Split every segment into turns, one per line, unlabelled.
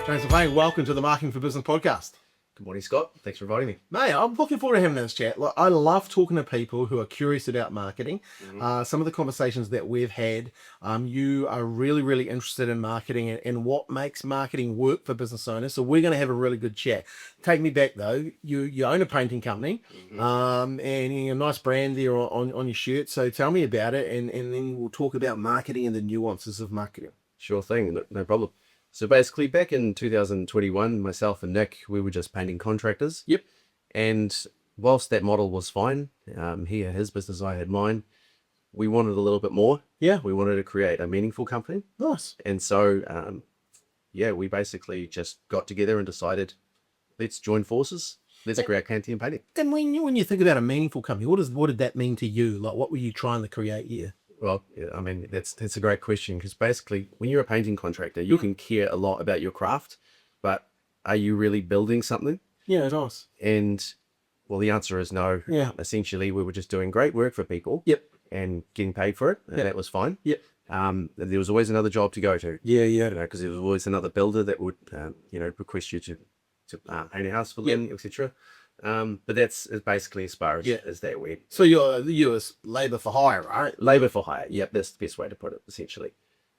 James MacLean, welcome to the Marketing for Business podcast.
Good morning, Scott. Thanks for inviting me.
Mate, I'm looking forward to having this chat. Look, I love talking to people who are curious about marketing. Some of the conversations that we've had, you are really, really interested in marketing and what makes marketing work for business owners. So we're going to have a really good chat. Take me back though. You own a painting company, and a nice brand there on your shirt. So tell me about it, and then we'll talk about marketing and the nuances of marketing.
Sure thing, no problem. So basically, back in 2021, myself and Nick, we were just painting contractors.
Yep.
And whilst that model was fine, he had his business, I had mine, we wanted a little bit more.
Yeah.
We wanted to create a meaningful company.
Nice.
And so, we basically just got together and decided, let's join forces. Let's create Pantheon Painting.
And when you think about a meaningful company, what did that mean to you? Like, what were you trying to create here?
Well, yeah, I mean, that's a great question, because basically when you're a painting contractor, you can care a lot about your craft, but are you really building something?
Yeah, nice.
And well, the answer is no.
Yeah.
Essentially, we were just doing great work for people.
Yep.
And getting paid for it, and that was fine.
Yep.
There was always another job to go to.
Yeah.
Because there was always another builder that would, request you to paint a house for them, etc. But that's basically as far as that went.
So you're labor for hire, right?
Labor for hire. Yep, that's the best way to put it, essentially.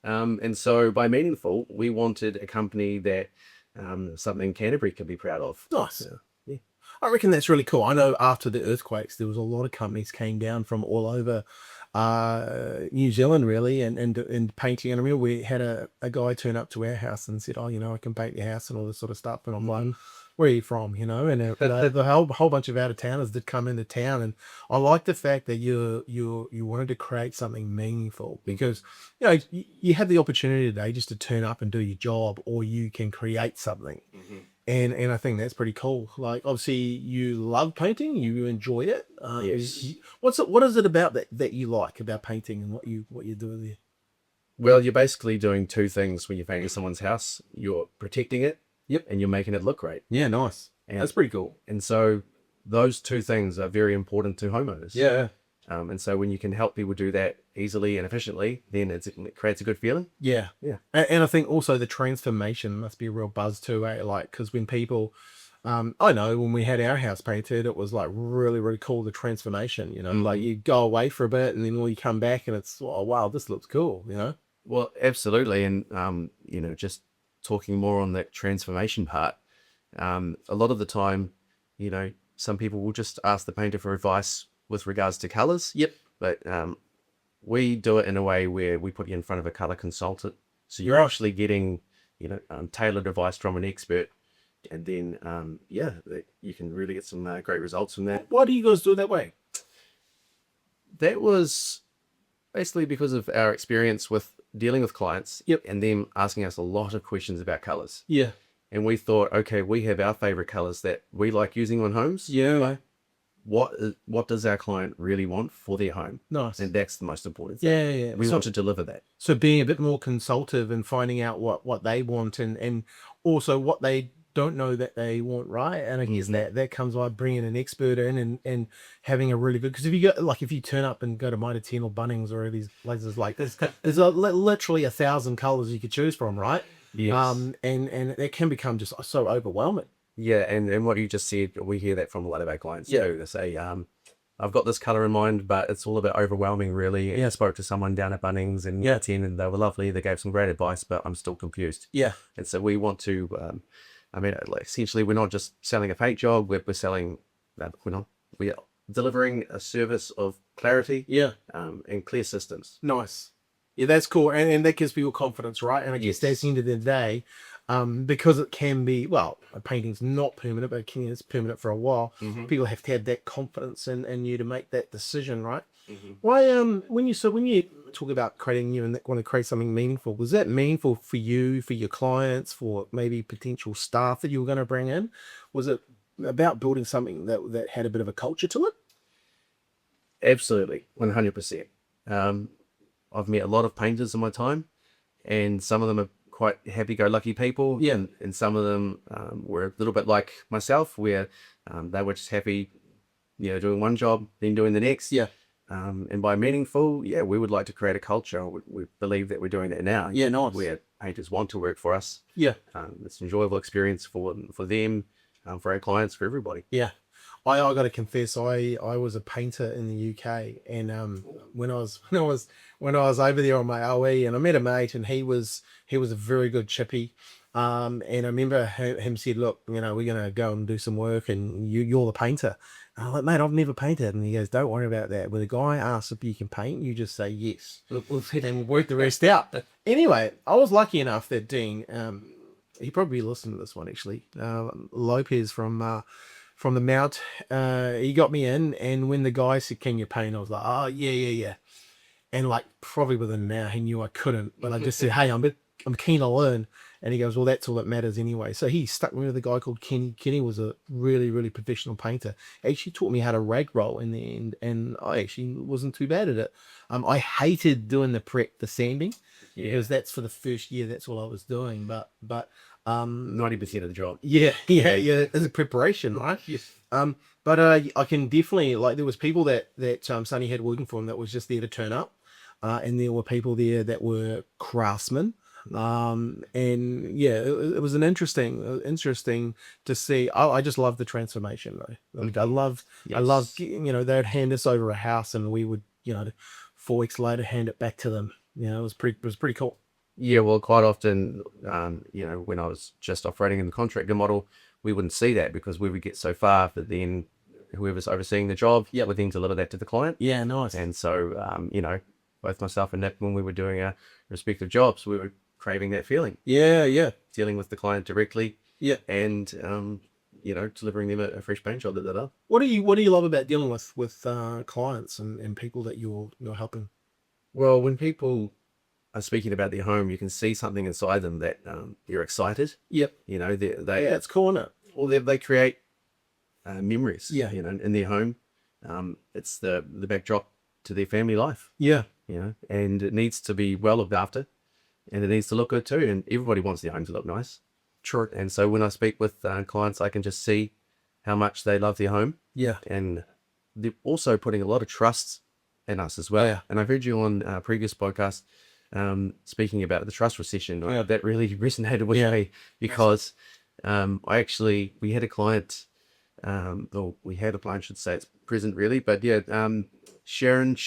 And so by meaningful, we wanted a company that something Canterbury could be proud of.
Nice.
Yeah.
I reckon that's really cool. I know after the earthquakes, there was a lot of companies came down from all over New Zealand, really, and painting. And I remember we had a guy turn up to our house and said, "Oh, I can paint your house and all this sort of stuff." And I'm like, "Where are you from?" And the whole bunch of out of towners did come into town, and I like the fact that you wanted to create something meaningful, because you have the opportunity today just to turn up and do your job, or you can create something. And I think that's pretty cool. Like, obviously you love painting, you enjoy it.
Yes.
What is it about that you like about painting and what you're doing there?
Well, you're basically doing two things when you're painting someone's house. You're protecting it.
Yep.
And you're making it look great.
Yeah, nice.
And
that's pretty cool.
And so those two things are very important to homeowners.
Yeah.
And so when you can help people do that easily and efficiently, then it creates a good feeling.
Yeah. And I think also the transformation must be a real buzz too, eh? Like, because when people, I know when we had our house painted, it was like really, really cool, the transformation, like you go away for a bit and then you come back and it's, oh, wow, this looks cool,
Well, absolutely. And, just talking more on that transformation part, a lot of the time, some people will just ask the painter for advice with regards to colors.
Yep.
But we do it in a way where we put you in front of a color consultant. So you're actually getting, tailored advice from an expert. And then, you can really get some great results from that.
Why do you guys do it that way?
That was basically because of our experience with dealing with clients.
Yep.
And them asking us a lot of questions about colors.
Yeah.
And we thought, okay, we have our favorite colors that we like using on homes.
Yeah.
What does our client really want for their home?
Nice.
And that's the most important thing.
Yeah.
We want to deliver that.
So being a bit more consultative and finding out what they want and also what they don't know that they want, right? And I guess that comes by bringing an expert in and having a really good, because if you turn up and go to Mitre 10 or Bunnings or these places like this, there's literally 1,000 colors you could choose from, right?
Yes.
And it can become just so overwhelming.
Yeah, and what you just said, we hear that from a lot of our clients too. They say, I've got this color in mind, but it's all a bit overwhelming, really.
Yeah.
I spoke to someone down at Bunnings and 10, and they were lovely. They gave some great advice, but I'm still confused.
Yeah.
And so we want to, essentially, we're not just selling a paint job. We're selling, we are delivering a service of clarity.
Yeah.
And clear systems.
Nice. Yeah, that's cool. And that gives people confidence, right? And I guess that's the end of the day. Because it can be, a painting's not permanent, but it's permanent for a while. People have to have that confidence in you to make that decision, right? Why, when you talk about creating you and want to create something meaningful, was that meaningful for you, for your clients, for maybe potential staff that you were going to bring in? Was it about building something that had a bit of a culture to it?
Absolutely, 100%. I've met a lot of painters in my time, and some of them are quite happy-go-lucky people.
Yeah.
And some of them were a little bit like myself, where they were just happy, doing one job, then doing the next.
Yeah.
And by meaningful, yeah, we would like to create a culture. We believe that we're doing that now.
Yeah, nice.
Where painters want to work for us.
Yeah.
It's an enjoyable experience for them, for our clients, for everybody.
Yeah. I got to confess, I was a painter in the UK, and when I was when I was over there on my OE, and I met a mate, and he was a very good chippy, and I remember him said, look, we're gonna go and do some work, and you're the painter. And I'm like, mate, I've never painted, and he goes, don't worry about that. When the guy asks if you can paint, you just say yes, and we'll work the rest out. Anyway, I was lucky enough that Dean, he probably listened to this one actually, Lopez from the Mount, he got me in, and when the guy said, can you paint, I was like, oh yeah, and like probably within an hour he knew I couldn't, but I just said, hey, I'm keen to learn. And he goes, well, that's all that matters anyway. So he stuck me with a guy called Kenny. Kenny was a really, really professional painter. Actually taught me how to rag roll in the end, and I actually wasn't too bad at it. I hated doing the sanding, because that's for the first year, that's all I was doing, but
90% of the job.
yeah, as a preparation, right?
Yes.
But I can definitely, like, there was people that Sonny had working for him that was just there to turn up, and there were people there that were craftsmen, and yeah, it was an interesting to see. I just love the transformation though. Like, I love, they'd hand us over a house, and we would, 4 weeks later hand it back to them. It was pretty cool.
Yeah, well, quite often, when I was just operating in the contractor model, we wouldn't see that because we would get so far, but then whoever's overseeing the job would then deliver that to the client.
Yeah, nice.
And so, both myself and Nick, when we were doing our respective jobs, we were craving that feeling.
Yeah.
Dealing with the client directly.
Yeah.
And, delivering them a fresh paint job that they love.
What do you love about dealing with clients and people that you're helping?
Well, when people are speaking about their home, you can see something inside them that they're excited.
Yep.
It's
cool, isn't it?
Or they create memories.
Yeah.
In their home. It's the backdrop to their family life.
Yeah.
And it needs to be well looked after, and it needs to look good too. And everybody wants their home to look nice.
True.
And so when I speak with clients, I can just see how much they love their home.
Yeah.
And they're also putting a lot of trust in us as well.
Yeah.
And I've heard you on a previous podcast speaking about the trust recession.
Yeah.
That really resonated with me because we had a client, I should say it's present really, but Sharon,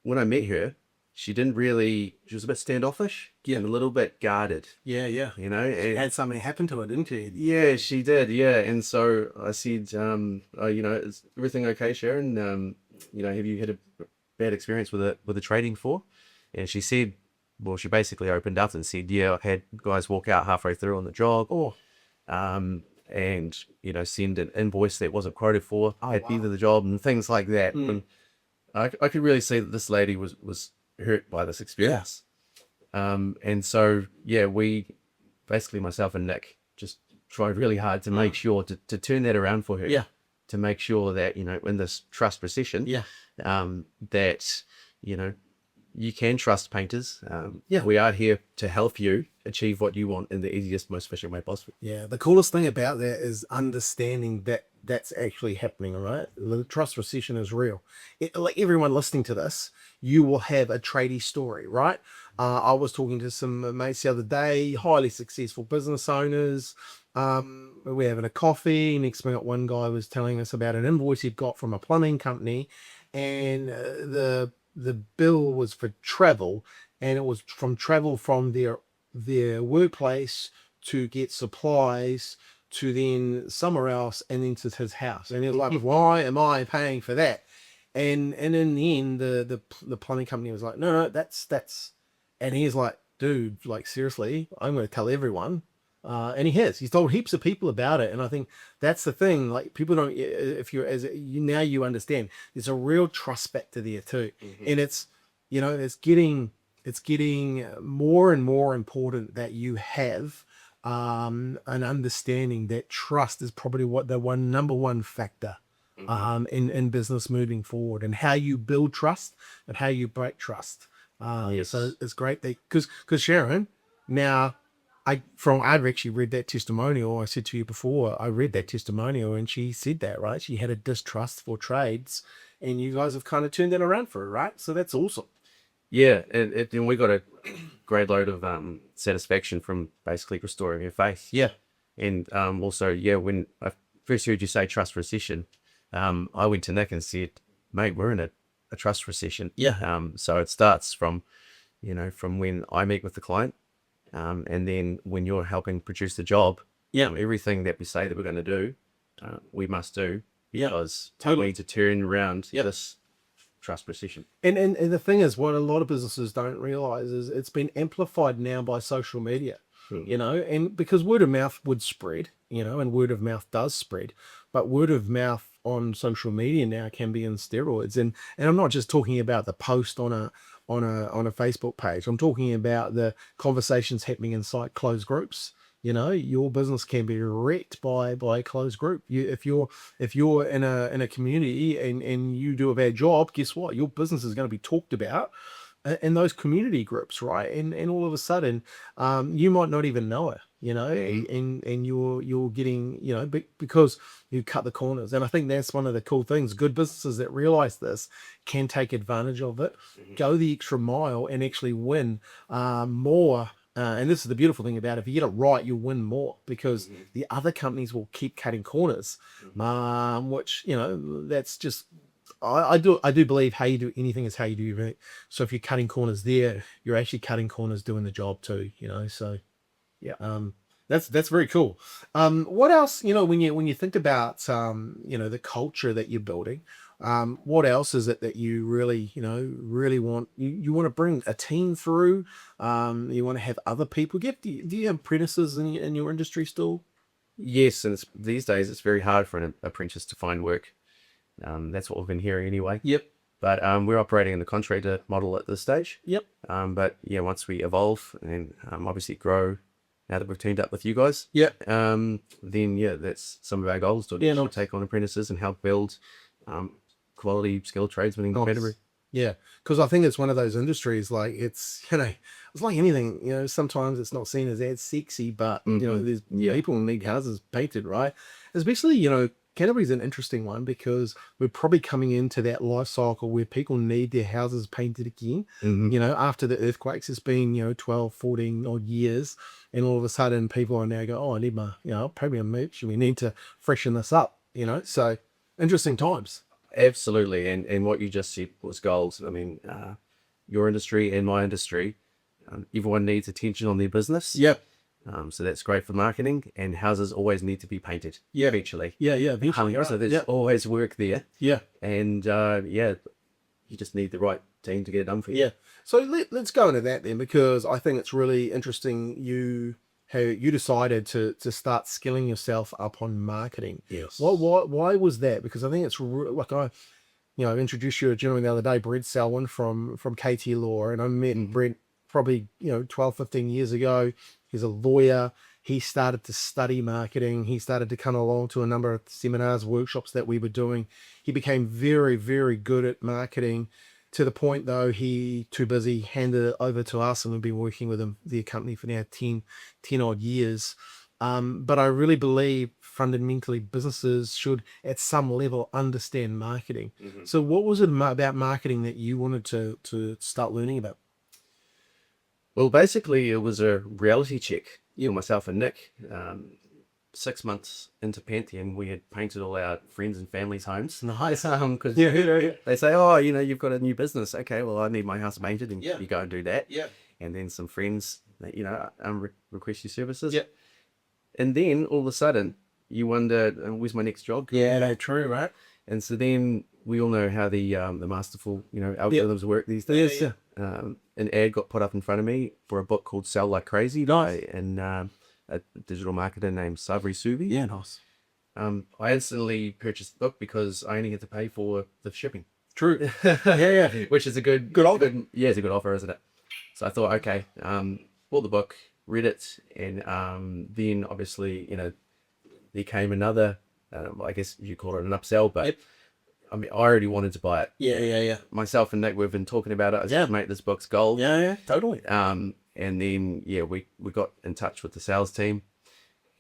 when I met her, she was a bit standoffish and a little bit guarded.
Yeah. Had something happen to it, didn't she?
Yeah, she did. Yeah. And so I said, is everything okay, Sharon? Have you had a bad experience with the trading floor? And she said, well, she basically opened up and said, yeah, I've had guys walk out halfway through on the job. And, send an invoice that wasn't quoted for at the end of the job and things like that. And I could really see that this lady was hurt by this experience. And so, we basically, myself and Nick, just tried really hard to make sure to turn that around for her.
Yeah.
To make sure that, in this trust recession, that, you can trust painters. We are here to help you achieve what you want in the easiest, most efficient way possible.
Yeah. The coolest thing about that is understanding that that's actually happening, right? The trust recession is real. Like everyone listening to this, you will have a tradie story, right? I was talking to some mates the other day, highly successful business owners. We're having a coffee. Next minute, one guy was telling us about an invoice he'd got from a plumbing company, and the bill was for travel, and it was from travel from their workplace to get supplies to then somewhere else and then to his house. And he's like, why am I paying for that? And in the end, the plumbing company was like, no, that's, and he's like, dude, like, seriously, I'm going to tell everyone. And he's told heaps of people about it. And I think that's the thing, like, people don't, if you're, now you understand, there's a real trust factor there too. And it's, it's getting more and more important that you have an understanding that trust is probably what the number one factor in business moving forward, and how you build trust and how you break trust. So it's great that because Sharon, now I'd actually read that testimonial. I said to you before, I read that testimonial, and she said that, right? She had a distrust for trades, and you guys have kind of turned that around for her, right? So that's awesome.
Yeah, and we got a great load of satisfaction from basically restoring her faith.
Yeah.
And also, yeah, when I first heard you say trust recession, I went to Nick and said, mate, we're in a trust recession.
Yeah.
So it starts from, from when I meet with the client, and then when you're helping produce the job, everything that we say that we're going to do, we must do, because we need to turn around this trust recession.
And the thing is, what a lot of businesses don't realize is it's been amplified now by social media. And because word of mouth would spread, and word of mouth does spread, but word of mouth on social media now can be in steroids. And I'm not just talking about the post on a Facebook page. I'm talking about the conversations happening inside closed groups. Your business can be wrecked by a closed group. If you're in a community and you do a bad job, guess what? Your business is going to be talked about in those community groups, right? And all of a sudden, you might not even know it, and you're getting, because you cut the corners. And I think that's one of the cool things. Good businesses that realize this can take advantage of it, go the extra mile, and actually win more. And this is the beautiful thing about it. If you get it right, you'll win more, because the other companies will keep cutting corners, which, that's just, I do believe how you do anything is how you do everything. So if you're cutting corners there, you're actually cutting corners doing the job too, so yeah. That's very cool. What else, when you think about, the culture that you're building, what else is it that you really, really want, you want to bring a team through, you want to have other people do you have apprentices in your industry still?
Yes, and these days it's very hard for an apprentice to find work. That's what we've been hearing anyway.
Yep.
But we're operating in the contractor model at this stage.
Yep.
But yeah, once we evolve and obviously grow, now that we've teamed up with you guys,
Yep.
then yeah, that's some of our goals to take on apprentices and help build quality skilled tradesmen in Canterbury.
Yeah, because I think it's one of those industries, like it's like anything, sometimes it's not seen as sexy, but there's people need houses painted, right? Especially, Canterbury's an interesting one, because we're probably coming into that life cycle where people need their houses painted again. After the earthquakes, it's been 12, 14 odd years, and all of a sudden people are now go, oh, I need my premium mooch, we need to freshen this up. So interesting times.
Absolutely, and what you just said was gold. I mean, your industry and my industry, everyone needs attention on their business.
Yep.
So that's great for marketing, and houses always need to be painted.
Yeah.
Eventually.
Yeah, eventually.
So there's always work there.
Yeah.
And you just need the right team to get it done for you.
Yeah. So let's go into that then, because I think it's really interesting how you decided to start skilling yourself up on marketing.
Yes.
Why was that? Because I think it's like I introduced you to a gentleman the other day, Brent Selwyn from KT Law, and I met Brent probably 12, 15 years ago. He's a lawyer. He started to study marketing. He started to come along to a number of seminars, workshops that we were doing. He became very, very good at marketing, to the point, though, he too busy, handed it over to us, and we've been working with the company for now 10 odd years. But I really believe fundamentally businesses should at some level understand marketing. So what was it about marketing that you wanted to start learning about?
Well, basically it was a reality check. Myself and Nick, 6 months into Pantheon, we had painted all our friends and family's homes.
Nice.
Because they say, oh, you've got a new business. Okay, well, I need my house painted, and you go and do that.
Yeah.
And then some friends, request your services.
Yeah.
And then all of a sudden, you wonder, where's my next job?
Yeah, that's true, right?
And so then we all know how the masterful algorithms work these days.
Yeah.
An ad got put up in front of me for a book called Sell Like Crazy.
Nice.
And a digital marketer named Savri Suvi.
Yeah, nice.
I instantly purchased the book because I only had to pay for the shipping.
True. yeah.
Which is a good offer. It's a good offer, isn't it? So I thought, okay, bought the book, read it, and then obviously, there came another, I guess you call it an upsell, but I mean, I already wanted to buy it.
Yeah.
Myself and Nick, we've been talking about it. I said, mate, this book's gold.
Yeah, totally.
And then, yeah, we got in touch with the sales team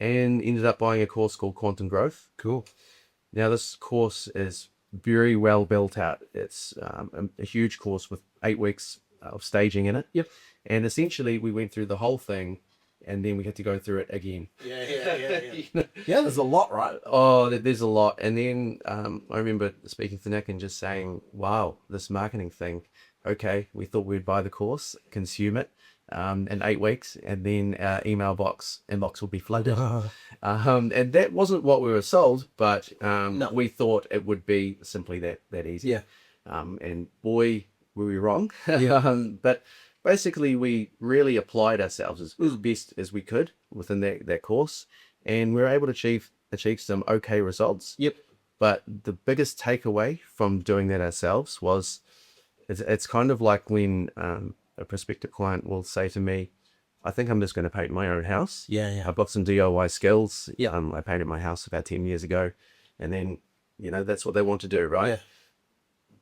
and ended up buying a course called Quantum Growth.
Cool.
Now, this course is very well built out. It's a huge course with 8 weeks of staging in it.
Yep.
And essentially, we went through the whole thing, and then we had to go through it again.
Yeah, there's a lot, right?
Oh, there's a lot. And then I remember speaking to Nick and just saying, wow, this marketing thing. Okay, we thought we'd buy the course, consume it in 8 weeks, and then our inbox will be flooded. And that wasn't what we were sold, but
No.
we thought it would be simply that easy.
Yeah.
And boy, were we wrong.
Yeah.
But basically, we really applied ourselves as best as we could within that course, and we were able to achieve some okay results.
Yep.
But the biggest takeaway from doing that ourselves was it's kind of like when a prospective client will say to me, I think I'm just going to paint my own house.
Yeah.
I've got some DIY skills.
Yeah.
I painted my house about 10 years ago, and then, that's what they want to do, right?
Yeah.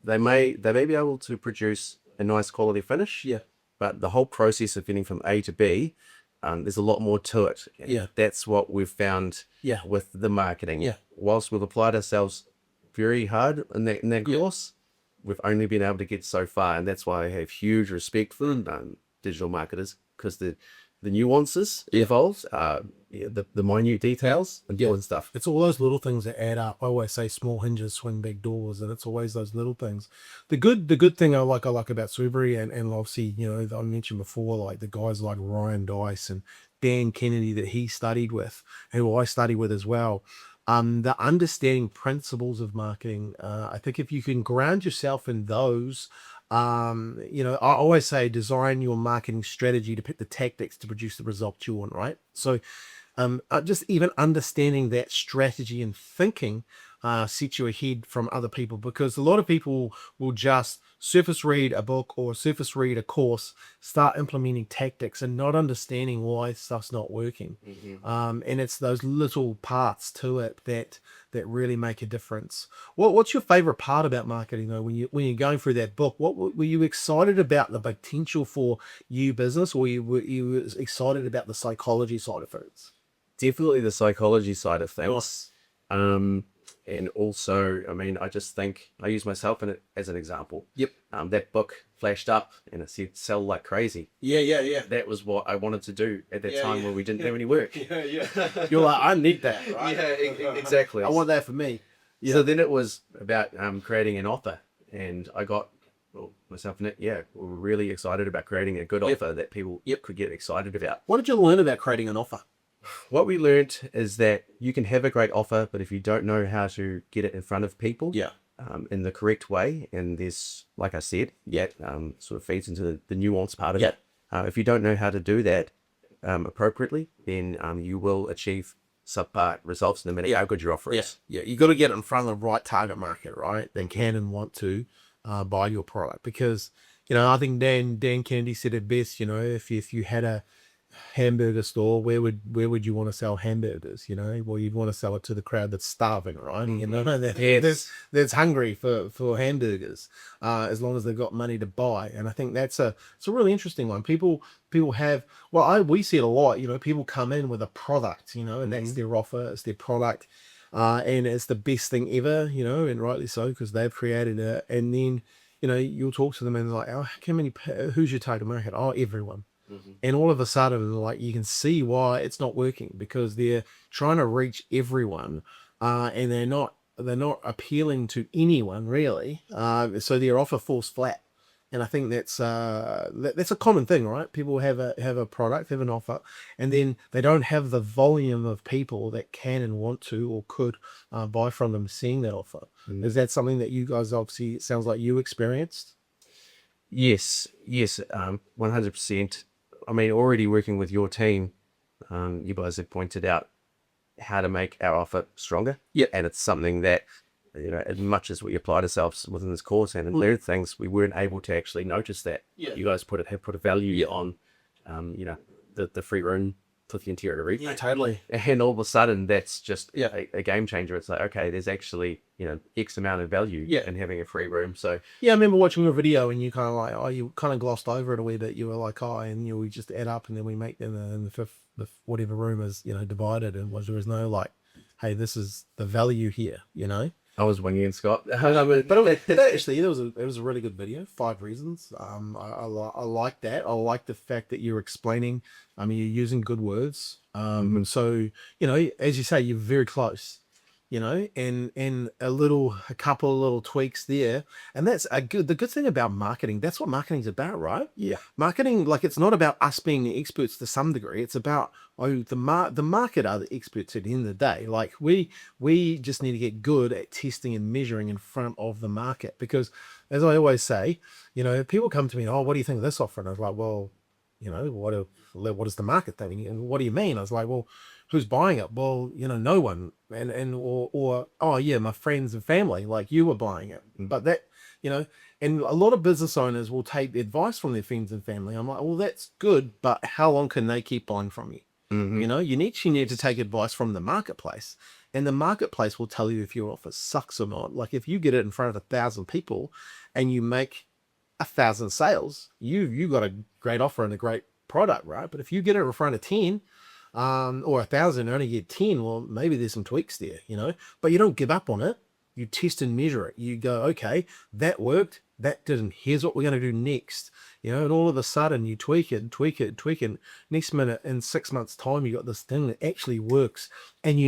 They may be able to produce a nice quality finish.
Yeah.
But the whole process of getting from A to B, there's a lot more to it.
Yeah.
That's what we've found
Yeah.
with the marketing.
Yeah.
Whilst we've applied ourselves very hard in that course, we've only been able to get so far. And that's why I have huge respect for digital marketers, because the nuances involved, the minute details, important stuff.
It's all those little things that add up. I always say small hinges swing big doors, and it's always those little things. The good thing I like about Subaru, and obviously, I mentioned before, like the guys like Ryan Dice and Dan Kennedy that he studied with, who I study with as well. The understanding principles of marketing. I think if you can ground yourself in those, I always say design your marketing strategy to pick the tactics to produce the result you want, right? So just even understanding that strategy and thinking sets you ahead from other people, because a lot of people will just surface read a book or surface read a course, start implementing tactics and not understanding why stuff's not working. And it's those little parts to it that really make a difference. What's your favorite part about marketing though, when you're going through that book? What were you excited about the potential for you business, or were you excited about the psychology side of things?
Definitely the psychology side of things. And also, I just think I use myself in it as an example.
Yep.
That book flashed up and it said sell like crazy.
Yeah.
That was what I wanted to do at that time when we didn't have any work.
You're like, I need that, right?
Yeah, exactly.
I want that for me. Yeah.
So then it was about creating an offer, and I got myself and it. Yeah, we were really excited about creating a good offer that people could get excited about.
What did you learn about creating an offer?
What we learned is that you can have a great offer, but if you don't know how to get it in front of people in the correct way, and there's, like I said, sort of feeds into the nuance part of it. If you don't know how to do that appropriately, then you will achieve subpar results no matter how good your offer is.
Yeah, you got to get it in front of the right target market, right? They can and want to buy your product, because I think Dan Kennedy said it best. If you had a hamburger store, where would you want to sell hamburgers? Well, you'd want to sell it to the crowd that's starving, right? That's hungry for hamburgers, as long as they've got money to buy. And I think it's a really interesting one. People have, we see it a lot. People come in with a product, and that's their offer, it's their product, and it's the best thing ever, and rightly so, because they've created it. And then you'll talk to them and they're like, who's your target market? Oh, everyone. And all of a sudden, like, you can see why it's not working, because they're trying to reach everyone, and they're not appealing to anyone really. So their offer falls flat. And I think that's a common thing, right? People have a product, have an offer, and then they don't have the volume of people that can and want to or could buy from them seeing that offer. Is that something that you guys, obviously, it sounds like you experienced?
Yes, 100%. Already working with your team, you guys have pointed out how to make our offer stronger. And it's something that, as much as we applied ourselves within this course and learned things, we weren't able to actually notice that. You guys have put a value on, the free room for the interior roof.
Yeah, totally.
And all of a sudden, that's just
Yeah.
a game changer. It's like, okay, there's actually, X amount of value
Yeah.
in having a free room. So
Yeah, I remember watching a video and you kind of like, oh, you kind of glossed over it a wee bit. You were like, oh, and we just add up and then we make them in the fifth, whatever room is, divided, and there was no like, hey, this is the value here,
I was winging Scott.
But actually, it was a really good video. 5 reasons. I like that. I like the fact that you're explaining. I mean, you're using good words. And so as you say, you're very close. And a couple of little tweaks there, and that's the good thing about marketing. That's what marketing's about, right?
Yeah.
Marketing, like, it's not about us being the experts to some degree. It's about the market are the experts at the end of the day. Like, we just need to get good at testing and measuring in front of the market, because, as I always say, people come to me, oh, what do you think of this offer? And I was like, well, what is the market thing? And what do you mean? I was like, well, who's buying it? Well, no one. Or oh yeah, my friends and family, like you were buying it. But that, and a lot of business owners will take the advice from their friends and family. I'm like, well, that's good, but how long can they keep buying from you? You need to take advice from the marketplace, and the marketplace will tell you if your offer sucks or not. Like, if you get it in front of 1,000 people and you make 1,000 sales, you got a great offer and a great product, right? But if you get it in front of 10, or 1,000 and only get 10, well, maybe there's some tweaks there, but you don't give up on it. You test and measure it. You go, okay, that worked, that didn't. Here's what we're going to do next, and all of a sudden you tweak it. Next minute, in 6 months' time, you got this thing that actually works. And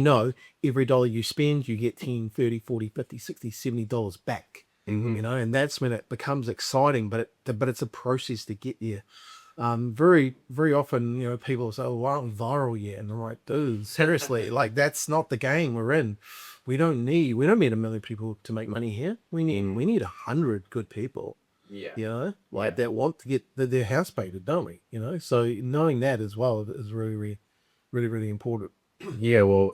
every dollar you spend, you get 10, 30, 40, 50, 60, $70 back. And that's when it becomes exciting, but it's a process to get there. Very, very often, people say, oh, why aren't we viral yet? And I'm like, dude, seriously, like, that's not the game we're in. We don't need 1 million people to make money here. We need 100 good people, that want to get their house painted, don't we? So knowing that as well is really, really, really, really important.
Yeah, well,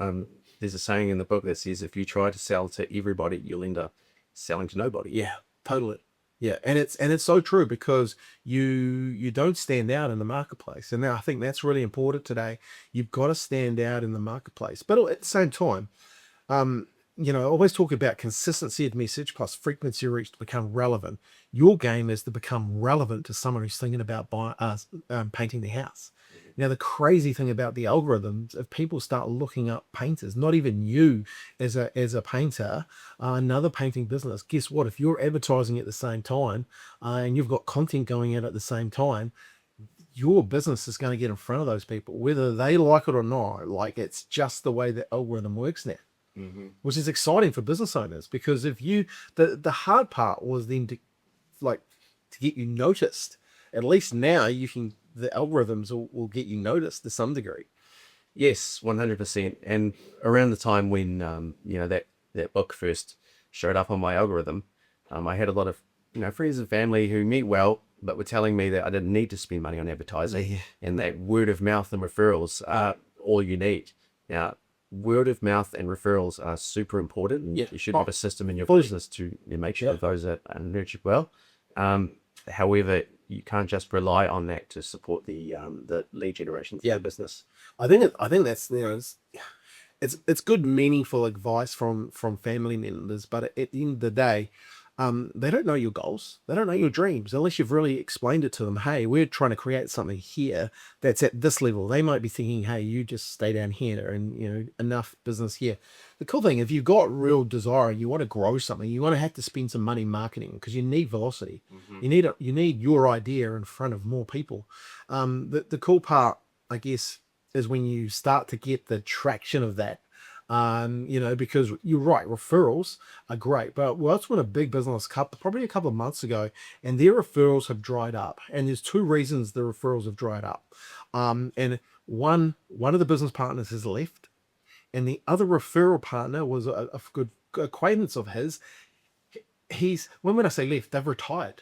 there's a saying in the book that says, if you try to sell to everybody, you'll end up selling to nobody.
Yeah, totally. Yeah, and it's so true, because you don't stand out in the marketplace, and I think that's really important today. You've got to stand out in the marketplace, but at the same time, I always talk about consistency of message plus frequency of reach to become relevant. Your game is to become relevant to someone who's thinking about painting their house. Now, the crazy thing about the algorithms, if people start looking up painters, not even you as a painter, another painting business, guess what? If you're advertising at the same time, and you've got content going out at the same time, your business is going to get in front of those people, whether they like it or not. Like, it's just the way the algorithm works now. Which is exciting for business owners, because if the hard part was then to get you noticed. At least now the algorithms will get you noticed to some degree.
Yes, 100%. And around the time when that book first showed up on my algorithm, I had a lot of friends and family who meet well, but were telling me that I didn't need to spend money on advertising, and that word of mouth and referrals are all you need. Now, word of mouth and referrals are super important, and you should have a system in your business to make sure that those are nurtured well. However, you can't just rely on that to support the lead generation for the business.
I think that's it's good, meaningful advice from family members, but at the end of the day, they don't know your goals. They don't know your dreams unless you've really explained it to them. Hey, we're trying to create something here that's at this level. They might be thinking, hey, you just stay down here and, enough business here. The cool thing, if you've got real desire, you want to grow something, you want to have to spend some money marketing, because you need velocity. You need your idea in front of more people. The cool part, I guess, is when you start to get the traction of that. Because you're right, referrals are great, but that's when a big business probably a couple of months ago, and their referrals have dried up, and there's 2 reasons the referrals have dried up. And one of the business partners has left, and the other referral partner was a good acquaintance of his. When I say left, they've retired.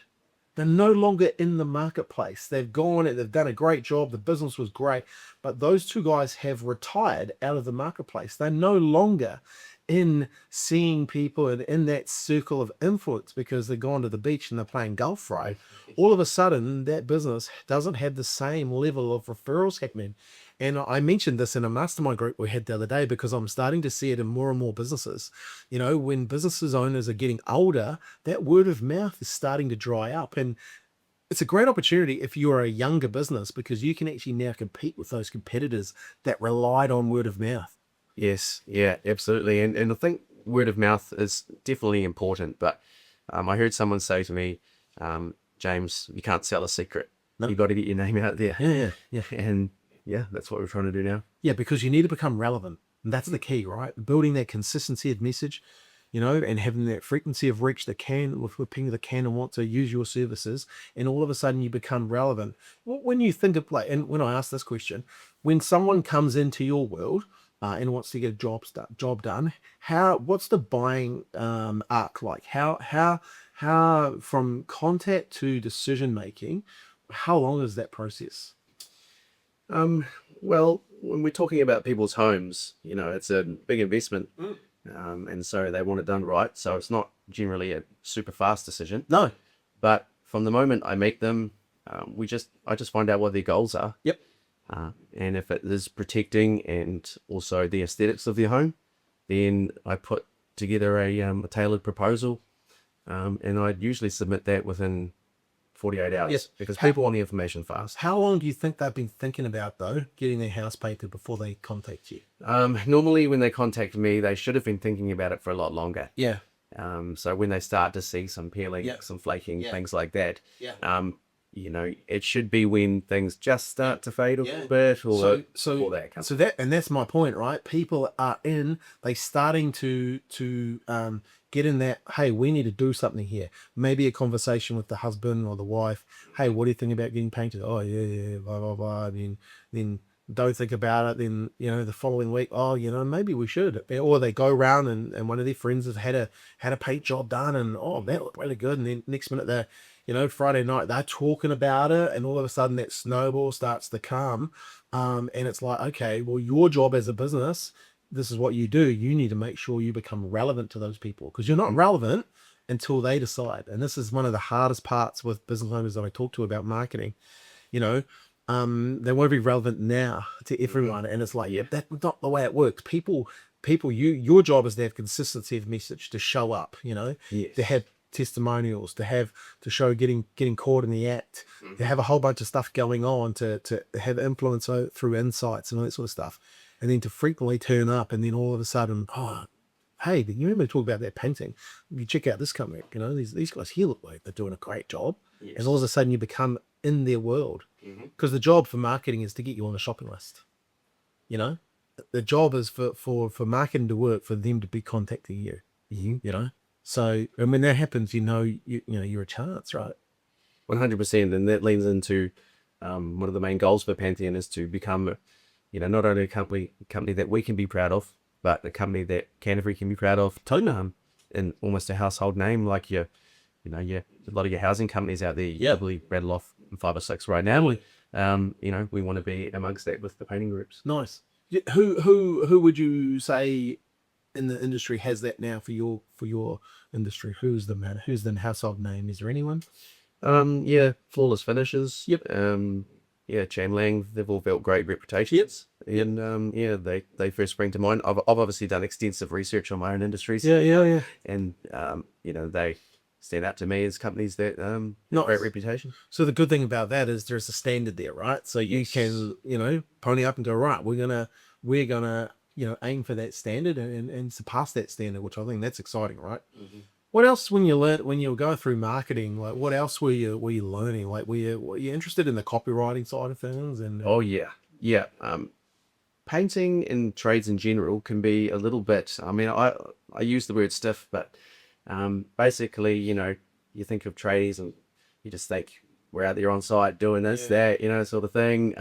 They're no longer in the marketplace. They've done a great job. The business was great, but those 2 guys have retired out of the marketplace. They're no longer in seeing people and in that circle of influence, because they're gone to the beach and they're playing golf, right? All of a sudden, that business doesn't have the same level of referrals happening. And I mentioned this in a mastermind group we had the other day because I'm starting to see it in more and more businesses. You know, when businesses owners are getting older, that word of mouth is starting to dry up. And it's a great opportunity if you're a younger business because you can actually now compete with those competitors that relied on word of mouth.
Yes, yeah, absolutely. And I think word of mouth is definitely important. But I heard someone say to me, James, you can't sell a secret.
No.
You got to get your name out there.
Yeah.
And yeah, that's what we're trying to do now.
Yeah, because you need to become relevant. And that's the key, right? Building that consistency of message, you know, and having that frequency of reach that can, with people that can and want to use your services. And all of a sudden you become relevant. When you think of like, and when I ask this question, when someone comes into your world and wants to get a job done, what's the buying arc like? How from contact to decision making, how long is that process?
Well, when we're talking about people's homes, you know, it's a big investment. And so they want it done right. So it's not generally a super fast decision.
No.
But from the moment I meet them, I just find out what their goals are.
Yep.
And if it is protecting and also the aesthetics of their home, then I put together a tailored proposal, and I'd usually submit that within 48 hours.
Yes.
Because people want the information fast.
How long do you think they've been thinking about, though, getting their house painted before they contact you?
Normally when they contact me, they should have been thinking about it for a lot longer.
Yeah.
So when they start to see some peeling,
Yeah.
some flaking,
Yeah.
things like that,
Yeah.
you know, it should be when things just start to fade a
Yeah.
little bit, or
So
before that comes.
that's my point, right? People are they starting to get in that, hey, we need to do something here. Maybe a conversation with the husband or the wife. Hey, what do you think about getting painted? Oh, yeah, blah, blah, blah. Then don't think about it. Then, you know, the following week, oh, you know, maybe we should. Or they go around and one of their friends has had a paint job done and, oh, that looked really good. And then next minute they're, you know, Friday night, they're talking about it, and all of a sudden that snowball starts to come. And it's like, okay, well, your job as a business, this is what you do. You need to make sure you become relevant to those people because you're not relevant until they decide. And this is one of the hardest parts with business owners that I talk to about marketing. You know, they want to be relevant now to everyone. And it's like, yeah, that's not the way it works. Your job is to have consistency of message, to show up, you know,
Yes.
to have testimonials, to show getting caught in the act, to have a whole bunch of stuff going on, to have influence through insights and all that sort of stuff, and then to frequently turn up, and then all of a sudden, oh, hey, you remember to talk about that painting? You check out this company, you know, these guys here look like they're doing a great job,
Yes.
and all of a sudden you become in their world, because the job for marketing is to get you on the shopping list. You know, the job is for marketing to work, for them to be contacting you. You know. So, and when that happens, you know, you're a chance, right?
100%. And that leans into one of the main goals for Pantheon is to become, you know, not only a company that we can be proud of, but a company that Canterbury can be proud of.
Totally.
And almost a household name, like a lot of your housing companies out there. You probably rattle off 5 or 6 right now. You know, we want to be amongst that with the painting groups.
Nice. Who would you say in the industry has that now for your industry? Who's the household name? Is there anyone?
Yeah, Flawless Finishes.
Yep.
Yeah, Chan Lang. They've all built great reputations.
Yep.
And yeah, they first spring to mind. I've obviously done extensive research on my own industries.
Yeah.
And you know, they stand out to me as companies that
Nice.
great reputation.
So the good thing about that is there's a standard there, right? So you can, you know, pony up and go, right, we're gonna, you know, aim for that standard and surpass that standard, which I think that's exciting, right? What else when you go through marketing, like what else were you learning? Like were you interested in the copywriting side of things? And
Oh yeah. Painting and trades in general can be a little bit, I mean, I use the word stiff, but basically, you know, you think of trades and you just think we're out there on site doing this, that, you know, sort of thing.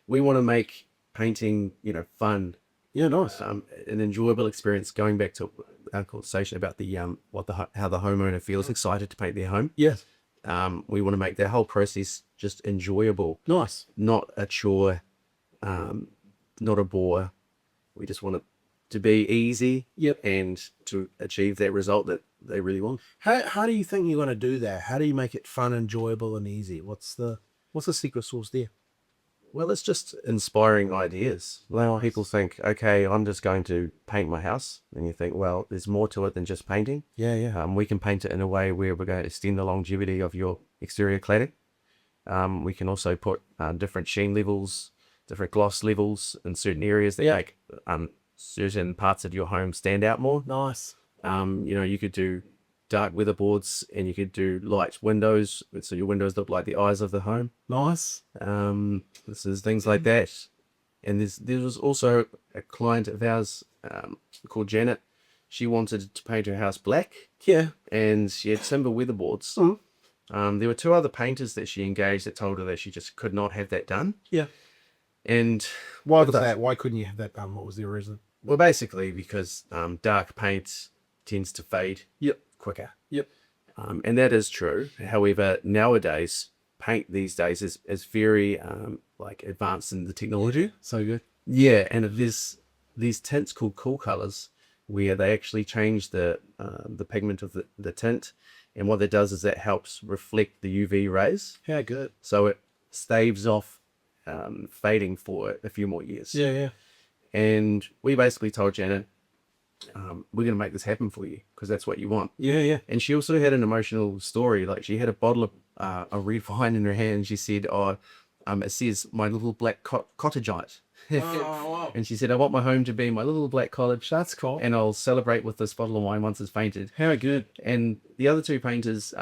We want to make painting, you know, fun.
Yeah, nice.
An enjoyable experience. Going back to our conversation about the how the homeowner feels excited to paint their home.
Yes.
We want to make that whole process just enjoyable.
Nice.
Not a chore, not a bore. We just want it to be easy.
Yep.
And to achieve that result that they really want.
How do you think you're going to do that? How do you make it fun, enjoyable, and easy? What's the secret sauce there?
Well, it's just inspiring ideas. Like people think, okay, I'm just going to paint my house. And you think, well, there's more to it than just painting.
Yeah.
We can paint it in a way where we're going to extend the longevity of your exterior cladding. We can also put different sheen levels, different gloss levels in certain areas that make certain parts of your home stand out more.
Nice.
You could do dark weatherboards and you could do light windows, so your windows look like the eyes of the home.
Nice.
This is things like that. And there was also a client of ours called Janet. She wanted to paint her house black.
Yeah.
And she had timber weatherboards. There were two other painters that she engaged that told her that she just could not have that done.
Yeah.
And
Why was that? Why couldn't you have that done? What was the reason?
well, basically because dark paint tends to fade quicker.
Yep.
And that is true. However, nowadays, paint these days is very like advanced in the technology.
So good.
Yeah, and there's these tints called cool colors where they actually change the pigment of the tint, and what that does is that helps reflect the UV rays,
Yeah, good.
so it staves off fading for a few more years.
Yeah.
And we basically told Janet, we're going to make this happen for you because that's what you want.
Yeah.
And she also had an emotional story. Like she had a bottle of a red wine in her hand. And she said, it says my little black cottageite.
Wow.
And she said, I want my home to be my little black cottage.
That's cool.
And I'll celebrate with this bottle of wine once it's painted.
How good.
And the other two painters,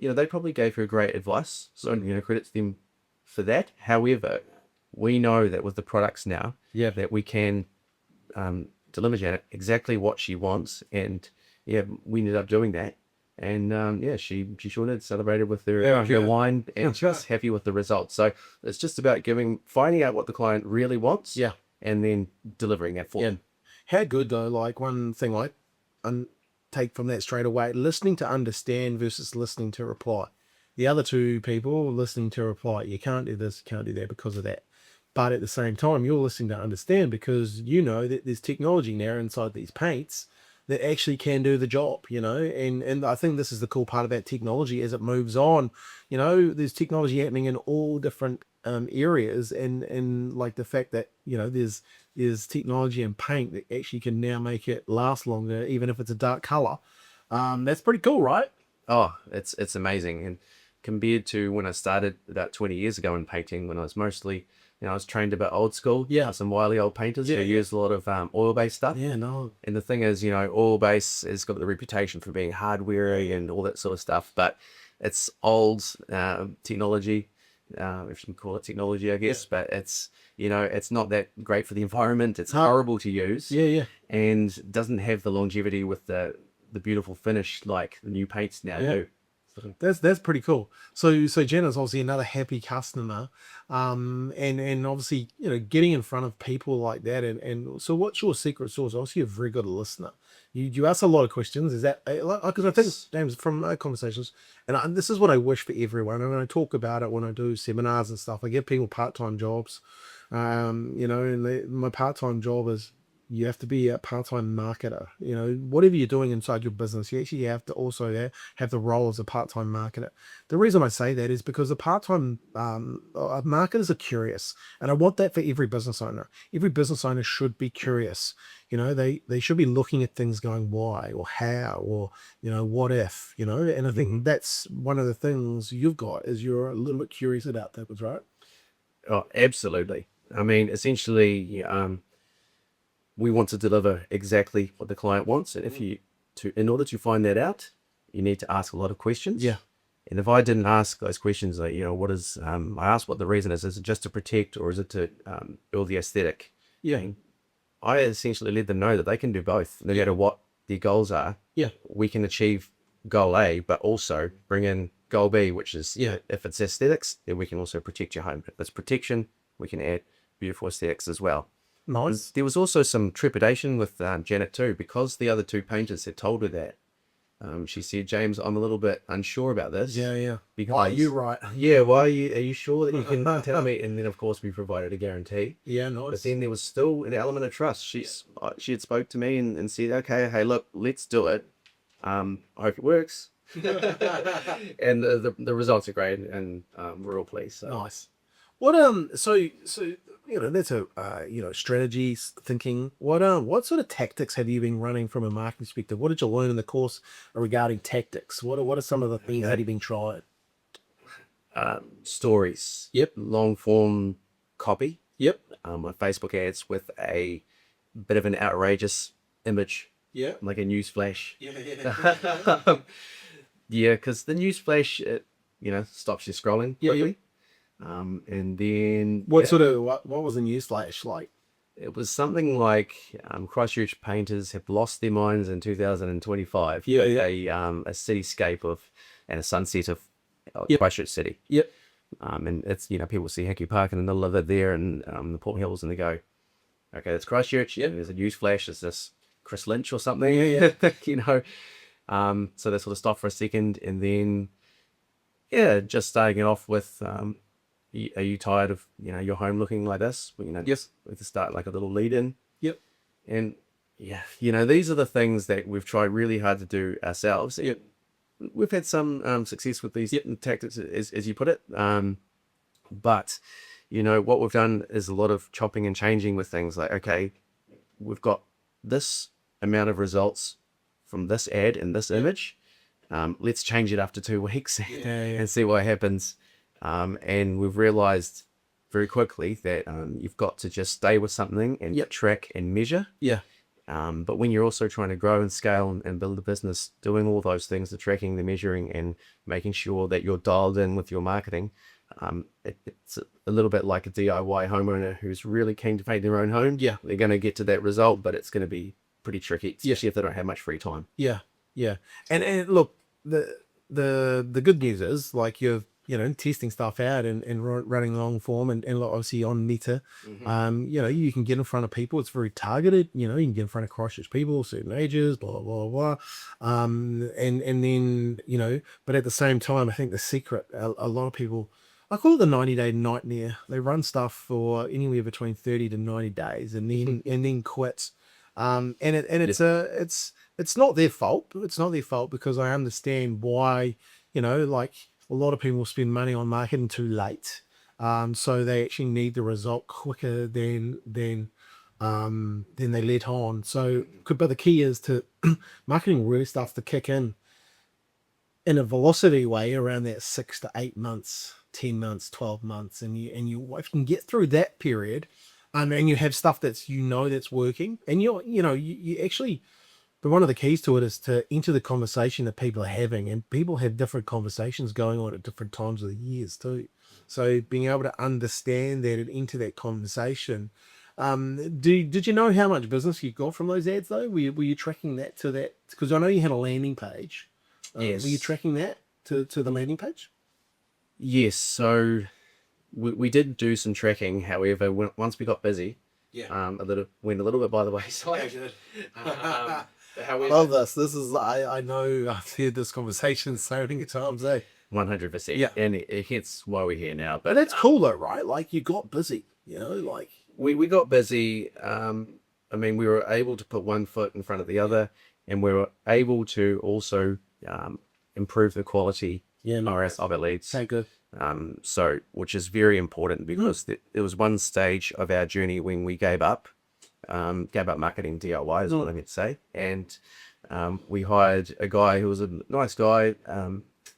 they probably gave her great advice. So, credit to them for that. However, we know that with the products now, that we can deliver Janet exactly what she wants. And we ended up doing that. And she sure did, celebrated with her wine and just happy with the results. So it's just about finding out what the client really wants, and then delivering that for them.
How good though? Like one thing I take from that straight away: listening to understand versus listening to reply. The other two people listening to reply, you can't do this, you can't do that because of that. But at the same time, you're listening to understand because you know that there's technology now inside these paints that actually can do the job, and I think this is the cool part about technology as it moves on. There's technology happening in all different areas, and like the fact that there's technology in paint that actually can now make it last longer, even if it's a dark color. That's pretty cool, right?
Oh, it's amazing. And compared to when I started about 20 years ago in painting, when I was mostly, I was trained a bit old school.
Yeah.
Some wily old painters who used a lot of oil-based stuff.
Yeah, no.
And the thing is, oil-based has got the reputation for being hardware-y and all that sort of stuff, but it's old technology, if you can call it technology, I guess. But it's, it's not that great for the environment. It's horrible to use.
Yeah.
And doesn't have the longevity with the beautiful finish like the new paints now do.
That's pretty cool. So Jenna's obviously another happy customer, and obviously getting in front of people like that, and so what's your secret sauce? Obviously you're a very good listener. You ask a lot of questions. Is that because I think, James, from our conversations, and this is what I wish for everyone, and I talk about it when I do seminars and stuff. I give people part-time jobs, and my part-time job is, you have to be a part-time marketer. Whatever you're doing inside your business, you actually have to also have the role as a part-time marketer. The reason I say that is because the part-time marketers are curious, and I want that for every business owner. Every business owner should be curious. They should be looking at things going, why or how, or what if, and I think that's one of the things you've got, is you're a little bit curious about things, right?
Oh, absolutely. I mean, essentially, we want to deliver exactly what the client wants, and in order to find that out, you need to ask a lot of questions.
Yeah.
And if I didn't ask those questions, like what is, I asked what the reason is. Is it just to protect, or is it to build the aesthetic?
Yeah.
And I essentially let them know that they can do both, no matter what their goals are.
Yeah.
We can achieve goal A, but also bring in goal B, which is if it's aesthetics, then we can also protect your home. If it's protection, we can add beautiful aesthetics as well.
Nice.
There was also some trepidation with Janet too, because the other two painters had told her that. She said, James, I'm a little bit unsure about this.
Yeah.
Because,
Why are you right?
Yeah, are you sure that you can tell me? And then, of course, we provided a guarantee.
Yeah, nice.
But then there was still an element of trust. She had spoke to me and said, okay, hey, look, let's do it. I hope it works. And the results are great, and we're all pleased. So.
Nice. What that's a strategy thinking. What sort of tactics have you been running from a marketing perspective? What did you learn in the course regarding tactics? What are some of the things that you've been trying?
Stories,
Yep.
long form copy,
Yep.
on Facebook ads with a bit of an outrageous image,
Yeah.
like a news flash.
Yeah.
Yeah, because the news flash, it, stops you scrolling
Yeah.
quickly. And then
What was the news flash like?
it was something like Christchurch painters have lost their minds in 2025.
Yeah. Yeah.
A cityscape of and a sunset of
Yep.
Christchurch City.
Yep.
And it's people see Hickey Park in the middle of it there, and the Port Hills, and they go, okay, that's Christchurch.
Yep.
There's a news flash. Is this Chris Lynch or something?
Yeah.
So they sort of stop for a second, and then just starting it off with are you tired of your home looking like this? Well,
Yes.
we have to start like a little lead in,
Yep.
and these are the things that we've tried really hard to do ourselves.
Yep.
We've had some success with these
Yep.
tactics, as you put it. But what we've done is a lot of chopping and changing with things like, okay, we've got this amount of results from this ad and this image. Let's change it after 2 weeks and see what happens. And we've realized very quickly that you've got to just stay with something and track and measure.
Yeah.
But when you're also trying to grow and scale and build a business, doing all those things, the tracking, the measuring, and making sure that you're dialed in with your marketing, it's a little bit like a DIY homeowner who's really keen to paint their own home.
Yeah.
They're going to get to that result, but it's going to be pretty tricky, especially if they don't have much free time.
Yeah. Yeah. And look, the good news is like you're testing stuff out and running long form and like obviously on Meta. You can get in front of people. It's very targeted. You can get in front of Christchurch people, certain ages, blah blah blah. And then but at the same time, I think the secret, a lot of people, I call it the 90-day nightmare. They run stuff for anywhere between 30 to 90 days and then quit. It's not their fault. It's not their fault because I understand why, like a lot of people spend money on marketing too late. So they actually need the result quicker than they let on. But the key is to marketing really starts to kick in a velocity way around that 6 to 8 months, 10 months, 12 months. And if you can get through that period, and you have stuff that's that's working, and you actually. But one of the keys to it is to enter the conversation that people are having, and people have different conversations going on at different times of the years too. So being able to understand that and enter that conversation. Did you know how much business you got from those ads though? Were you tracking that to that? Because I know you had a landing page.
Yes.
Were you tracking that to the landing page?
Yes. So we did do some tracking. However, once we got busy, went a little bit by the wayside.
I love this. This is I know I've heard this conversation so many times,
100%.
Yeah.
And hence why we're here now.
But that's cool though, right? Like you got busy, like
we got busy. We were able to put one foot in front of the other, and we were able to also improve the quality of our leads.
so good.
Which is very important because there was one stage of our journey when we gave up marketing DIY is what I meant to say. And we hired a guy who was a nice guy.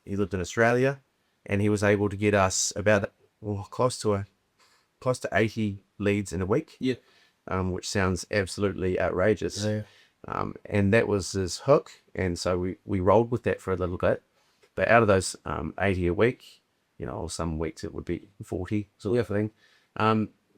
He lived in Australia, and he was able to get us about close to 80 leads in a week.
Yeah.
Which sounds absolutely outrageous.
Yeah.
And that was his hook. And so we rolled with that for a little bit. But out of those 80 a week, some weeks it would be 40 sort of thing.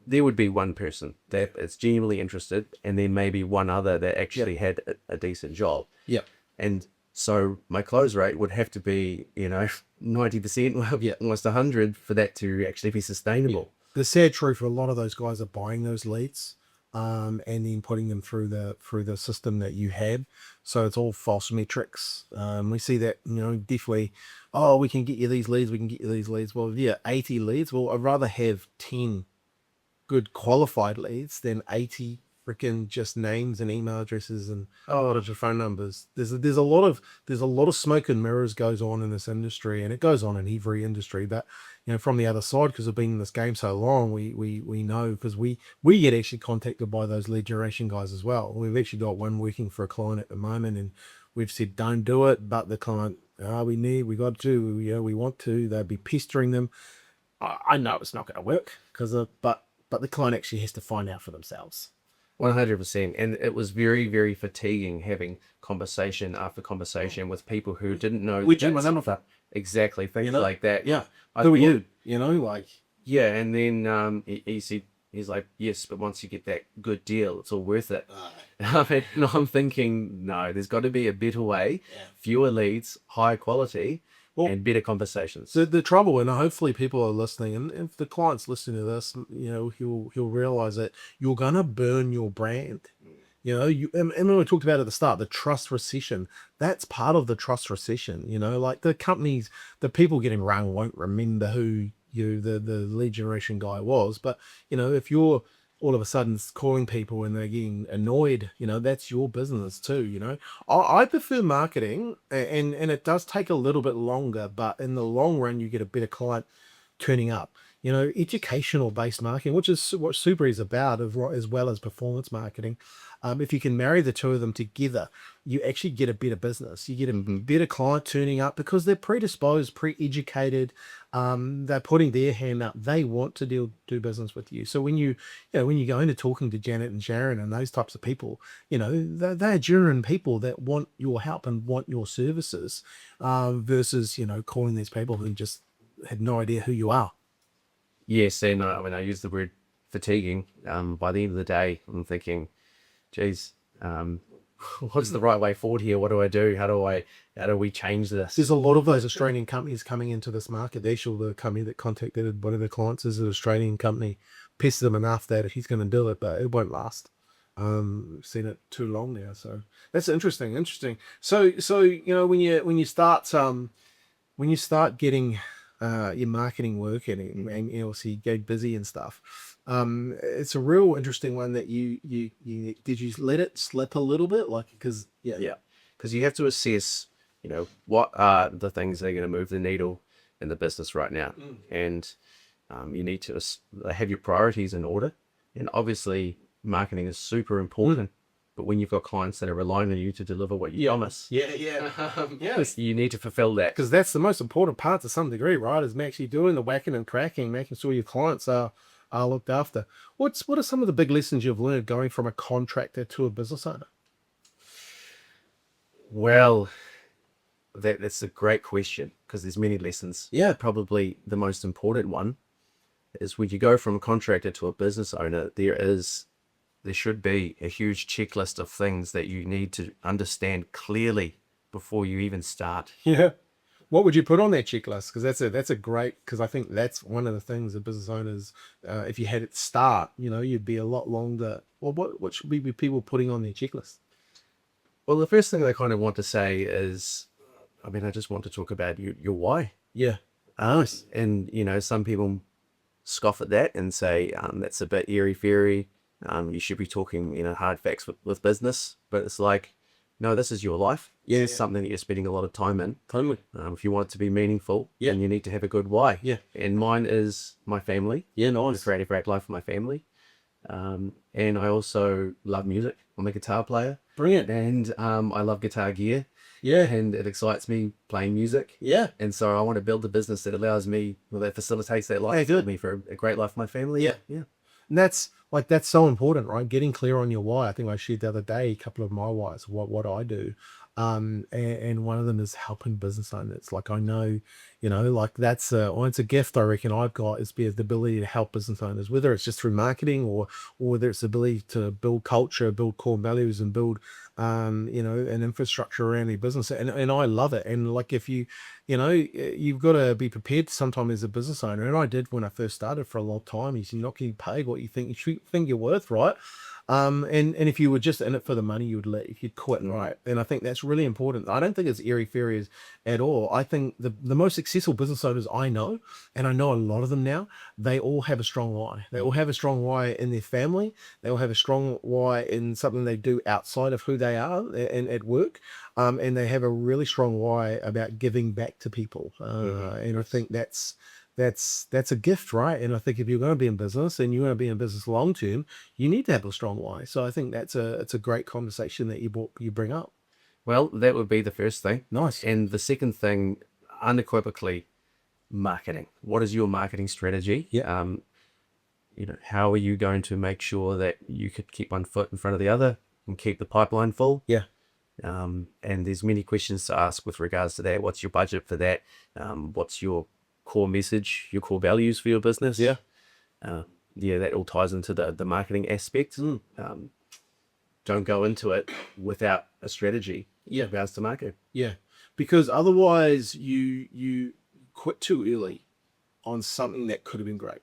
There would be one person that is genuinely interested, and then maybe one other that actually had a decent job.
Yeah.
And so my close rate would have to be, 90%, almost 100 for that to actually be sustainable.
The sad truth, a lot of those guys are buying those leads, and then putting them through the system that you have. So it's all false metrics. We see that, definitely. Oh, we can get you these leads. We can get you these leads. Well, 80 leads. Well, I'd rather have 10 good qualified leads than 80 freaking just names and email addresses and a lot of phone numbers. There's a lot of smoke and mirrors goes on in this industry, and it goes on in every industry. But from the other side, because we've been in this game so long, we know, because we get actually contacted by those lead generation guys as well. We've actually got one working for a client at the moment, and we've said don't do it, but the client, we got to, we want to. They'd be pestering them. I know it's not going to work but the client actually has to find out for themselves.
100%. And it was very, very fatiguing having conversation after conversation with people who didn't know.
Which one of that?
Exactly. Things like that.
Yeah.
I
Who are
thought-
you? Like,
Yeah. And then he said, he's like, yes, but once you get that good deal, it's all worth it. And I'm thinking, no, there's got to be a better way, fewer leads, higher quality, and better conversations.
so the trouble, and hopefully people are listening, and if the client's listening to this, he'll realize that you're gonna burn your brand. And we talked about at the start, the trust recession. That's part of the trust recession. Like the companies, the people getting rung won't remember who the lead generation guy was, but if you're all of a sudden calling people and they're getting annoyed, that's your business too. I prefer marketing, and it does take a little bit longer, but in the long run you get a better client turning up. Educational based marketing, which is what Super is about, as well as performance marketing. If you can marry the two of them together, you actually get a better business. You get a better client turning up because they're predisposed, pre-educated. They're putting their hand up. They want to do business with you. So when you go into talking to Janet and Sharon and those types of people, they're genuine people that want your help and want your services, versus calling these people who just had no idea who you are.
Yes, and when I use the word fatiguing, by the end of the day, I'm thinking, geez, what's the right way forward here? What do I do? How do we change this?
There's a lot of those Australian companies coming into this market. Actually, the company that contacted one of the clients is an Australian company. Pestered them enough that he's going to do it, but it won't last. We've seen it too long now, so that's interesting. So when you start getting your marketing work and obviously get busy and stuff, it's a real interesting one that you did you let it slip a little bit, like, because
because you have to assess what are the things that are going to move the needle in the business right now, and you need to have your priorities in order. And obviously marketing is super important, but when you've got clients that are relying on you to deliver what you promise, you need to fulfill that.
Because that's the most important part to some degree, right? Is actually doing the whacking and cracking, making sure your clients are looked after. What are some of the big lessons you've learned going from a contractor to a business owner?
Well, that's a great question, because there's many lessons. Probably the most important one is when you go from a contractor to a business owner, there should be a huge checklist of things that you need to understand clearly before you even start.
What would you put on that checklist? Because that's a great, because I think that's one of the things that business owners, if you had it start, you'd be a lot longer. Well, what should be people putting on their checklist?
Well, the first thing I kind of want to say is, I just want to talk about your why.
Nice.
And, some people scoff at that and say, that's a bit airy-fairy. You should be talking, hard facts with business. But it's like, no, this is your life. It's something that you're spending a lot of time in.
Totally.
If you want it to be meaningful, then you need to have a good why. And mine is my family.
Nice.
To create a great life for my family. And I also love music. I'm a guitar player.
Brilliant.
And I love guitar gear. And it excites me playing music. And so I want to build a business that allows me, that facilitates that life for me, for a great life for my family.
And that's so important, right? Getting clear on your why. I think I shared the other day a couple of my whys, what I do. And one of them is helping business owners. Like, I know, like that's it's a gift I reckon I've got, is the ability to help business owners, whether it's just through marketing or whether it's the ability to build culture, build core values, and build an infrastructure around your business. And I love it. And like, if you've got to be prepared sometimes as a business owner. And I did when I first started for a long time. You're not getting paid what you think you're worth, right? And if you were just in it for the money, you would leave. You'd quit, right? And I think that's really important. I don't think it's airy fairy at all. I think the most successful business owners I know, and I know a lot of them now, they all have a strong why. They all have a strong why in their family. They all have a strong why in something they do outside of who they are and at work. And they have a really strong why about giving back to people. And I think that's a gift, right? And I think if you're going to be in business and you want to be in business long term, you need to have a strong why. So I think it's a great conversation that you bring up.
Well, that would be the first thing.
Nice.
And the second thing, unequivocally, marketing. What is your marketing strategy?
Yeah.
How are you going to make sure that you could keep one foot in front of the other and keep the pipeline full?
Yeah.
And there's many questions to ask with regards to that. What's your budget for that? What's your core message, your core values for your business?
Yeah.
That all ties into the marketing aspect. Don't go into it without a strategy in regards to market.
Yeah. Because otherwise you quit too early on something that could have been great.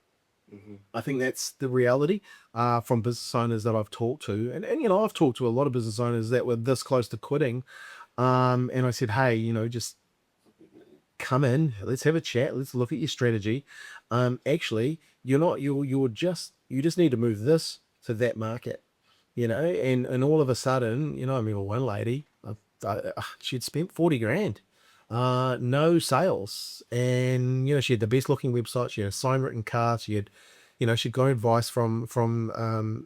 I think that's the reality from business owners that I've talked to. And I've talked to a lot of business owners that were this close to quitting. And I said, hey, just come in, let's have a chat, let's look at your strategy. Actually, you just need to move this to that market, and all of a sudden, I remember one lady, she'd spent 40 grand, no sales. And, she had the best looking website. She had a sign written card. She had, she'd got advice from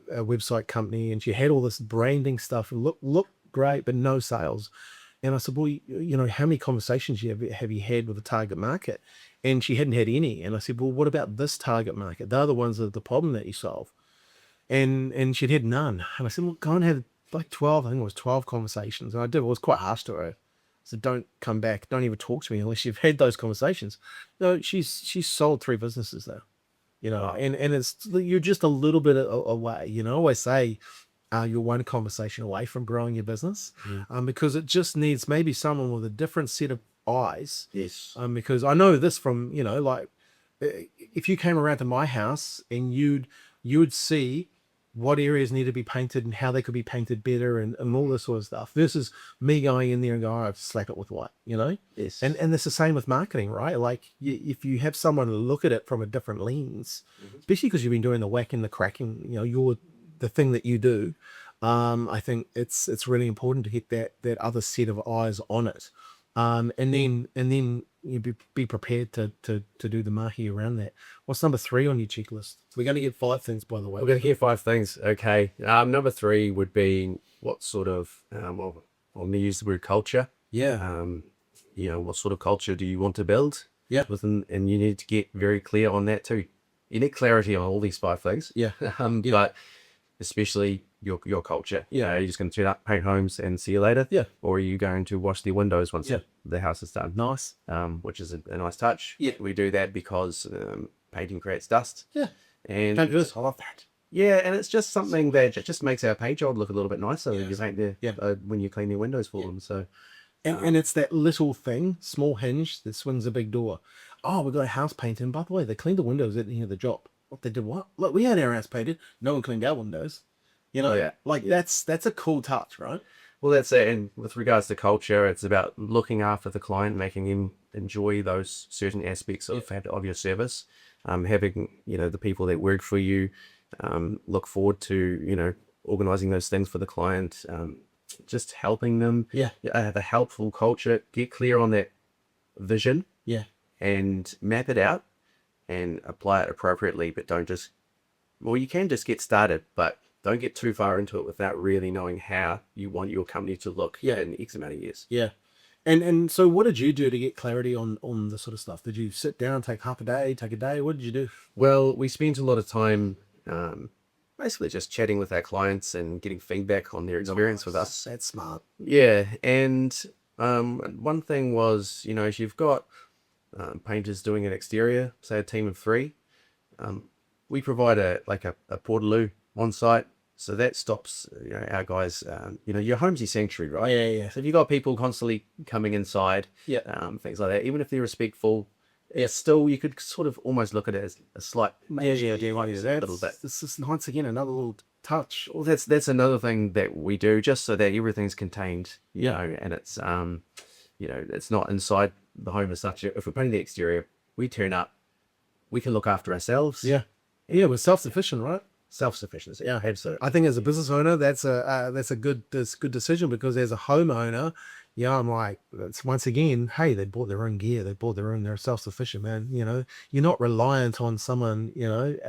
a website company, and she had all this branding stuff and look great, but no sales. And I said, well, how many conversations have you had with the target market? And she hadn't had any. And I said, well, what about this target market? They're the ones that are the problem that you solve. And she'd had none. And I said, look, go and have like 12, I think it was 12 conversations. And I did, it was quite harsh to her. I said, don't come back. Don't even talk to me unless you've had those conversations. No, she's sold 3 businesses though, and it's, you're just a little bit away. I always say, you're one conversation away from growing your business, because it just needs maybe someone with a different set of eyes.
Yes.
Because I know this from, like if you came around to my house and you would see what areas need to be painted and how they could be painted better and all this sort of stuff versus me going in there and going, I've slap it with white,
Yes.
And it's the same with marketing, right? Like if you have someone look at it from a different lens, especially because you've been doing the whacking, the cracking, you're the thing that you do. I think it's really important to get that other set of eyes on it. And then you be prepared to do the marketing around that. What's number 3 on your checklist? We're going to get 5 things, by the way.
We're going to get 5 things. Okay. Number 3 would be what sort of, well, I'm going to use the word culture.
Yeah.
What sort of culture do you want to build?
Yeah.
And you need to get very clear on that too. You need clarity on all these 5 things.
Yeah.
But especially your culture.
Yeah.
Are you just going to turn up, paint homes and see you later?
Yeah.
Or are you going to wash their windows once the house is done?
Nice.
Which is a nice touch.
Yeah.
We do that because painting creates dust.
Yeah.
And
Don't do this. I love that.
yeah, and it's just something that just makes our paint job look a little bit nicer when you paint when you clean your windows for them. So
And it's that little thing, small hinge that swings a big door. Oh, we got a house painted. By the way, they cleaned the windows at the end of the job. What they did? What? Look, we had our house painted. No one cleaned our windows. That's a cool touch, right?
well, that's it. And with regards to culture, it's about looking after the client, making him enjoy those certain aspects of your service. Having the people that work for you look forward to organizing those things for the client. Just helping them. Have a helpful culture. Get clear on that vision.
Yeah.
And map it out and apply it appropriately, but don't just, well, you can just get started, but don't get too far into it without really knowing how you want your company to look in X amount of years.
Yeah. And so what did you do to get clarity on the sort of stuff? Did you sit down, take half a day, take a day? What did you do?
Well, we spent a lot of time basically just chatting with our clients and getting feedback on their experience with us.
That's smart.
Yeah. And one thing was, if you've got painters doing an exterior, say a team of 3, we provide a portaloo on site. So that stops our guys, your home's your sanctuary, right?
Yeah.
So if you've got people constantly coming inside, things like that, even if they're respectful, it's still, you could sort of almost look at it as a slight,
Yeah, do you want to do that?
little bit.
This is once again another little touch.
Well, that's another thing that we do, just so that everything's contained, and it's it's not inside the home as such. If we're painting the exterior, we turn up, we can look after ourselves.
Yeah. Yeah, we're self-sufficient, right?
Self-sufficiency. Yeah, absolutely.
I think as a business owner, that's a good decision, because as a homeowner, I'm like, it's once again, hey, they bought their own gear, they're self-sufficient, man. You're not reliant on someone,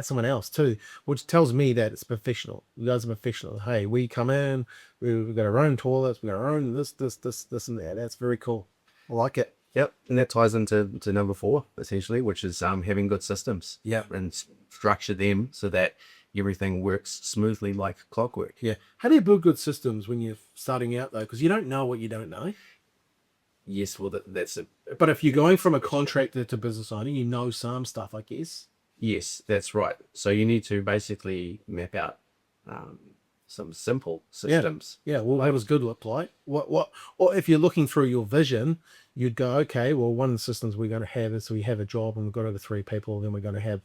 someone else too, which tells me that it's professional. You guys are professional. Hey, we come in, we've got our own toilets, we got our own this and that. That's very cool. I like it.
Yep, and that ties into number 4 essentially, which is having good systems.
Yeah.
And structure them so that everything works smoothly like clockwork.
Yeah. How do you build good systems when you're starting out though? Because you don't know what you don't know.
Yes, well, that's it.
But if you're going from a contractor to business owner, you know some stuff, I guess.
Yes, that's right. So you need to basically map out some simple systems.
Yeah. Well, how does good look like? Or if you're looking through your vision, you'd go, okay, well, one of the systems we're going to have is we have a job and we've got over 3 people, then we're going to have,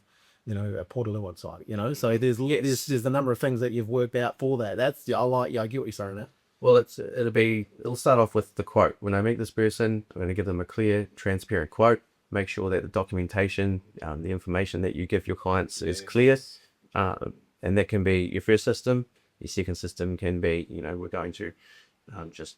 a portaloo on site, So there's a number of things that you've worked out for that. I get what you're saying now.
Well, it'll start off with the quote. When I meet this person, I'm going to give them a clear, transparent quote. Make sure that the documentation, the information that you give your clients is clear. And that can be your first system. Your second system can be, we're going to just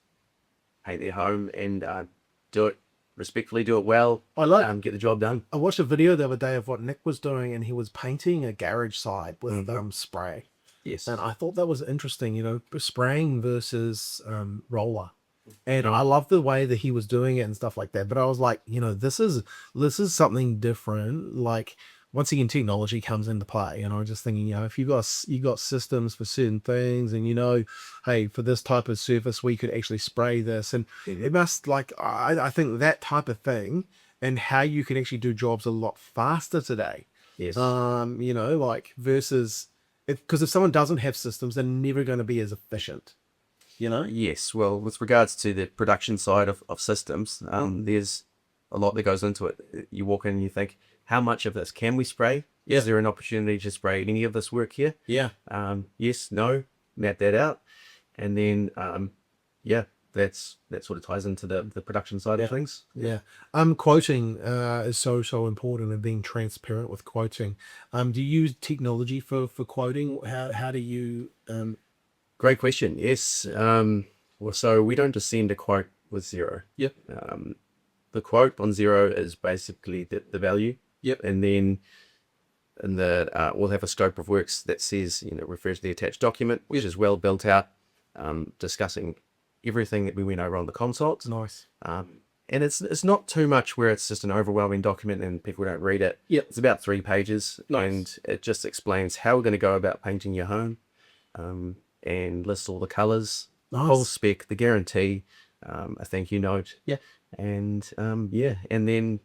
paint their home and do it respectfully, do it well. Get the job done.
I watched a video the other day of what Nick was doing, and he was painting a garage side with spray.
Yes.
And I thought that was interesting, spraying versus roller. And I love the way that he was doing it and stuff like that. But I was like, this is something different. Like, once again, technology comes into play. Just thinking, if you got systems for certain things, and hey, for this type of surface, we could actually spray this, and it must, like, I think that type of thing, and how you can actually do jobs a lot faster today.
Yes.
Like, versus, because if someone doesn't have systems, they're never going to be as efficient.
Yes. Well, with regards to the production side of systems, there's a lot that goes into it. You walk in and you think, how much of this can we spray?
Yeah.
Is there an opportunity to spray any of this work here?
Yeah.
Yes, no, map that out. And then, that sort of ties into the production side of things.
Yeah. Quoting is so important, and being transparent with quoting. Do you use technology for quoting? How do you
Great question. Yes. So we don't just send a quote with Xero.
Yep.
The quote on Xero is basically the value.
Yep.
And then we'll have a scope of works that says, refers to the attached document, which is well built out, discussing everything that we went over on the consult.
Nice.
And it's not too much where it's just an overwhelming document and people don't read it.
Yep.
It's about 3 pages.
Nice.
And it just explains how we're going to go about painting your home, and lists all the colors,
Nice.
whole spec, the guarantee, a thank you note.
Yeah.
And and then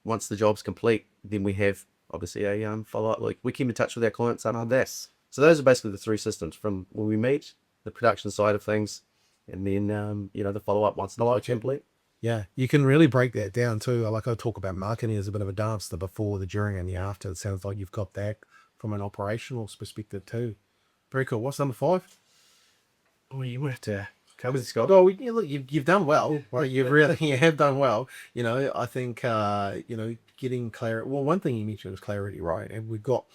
once the job's complete, then we have obviously a follow-up. Like, we keep in touch with our clients after that. So those are basically the 3 systems: from when we meet, the production side of things, and then the follow-up once the job's complete.
Yeah, you can really break that down too. Like, I talk about marketing as a bit of a dance, the before, the during, and the after. It sounds like you've got that from an operational perspective too. Very cool. What's number 5?
Oh, you have to cover this, Scott.
Oh, look, you've done well. Well, you have done well. I think getting clarity. Well, one thing you mentioned was clarity, right? And we've got,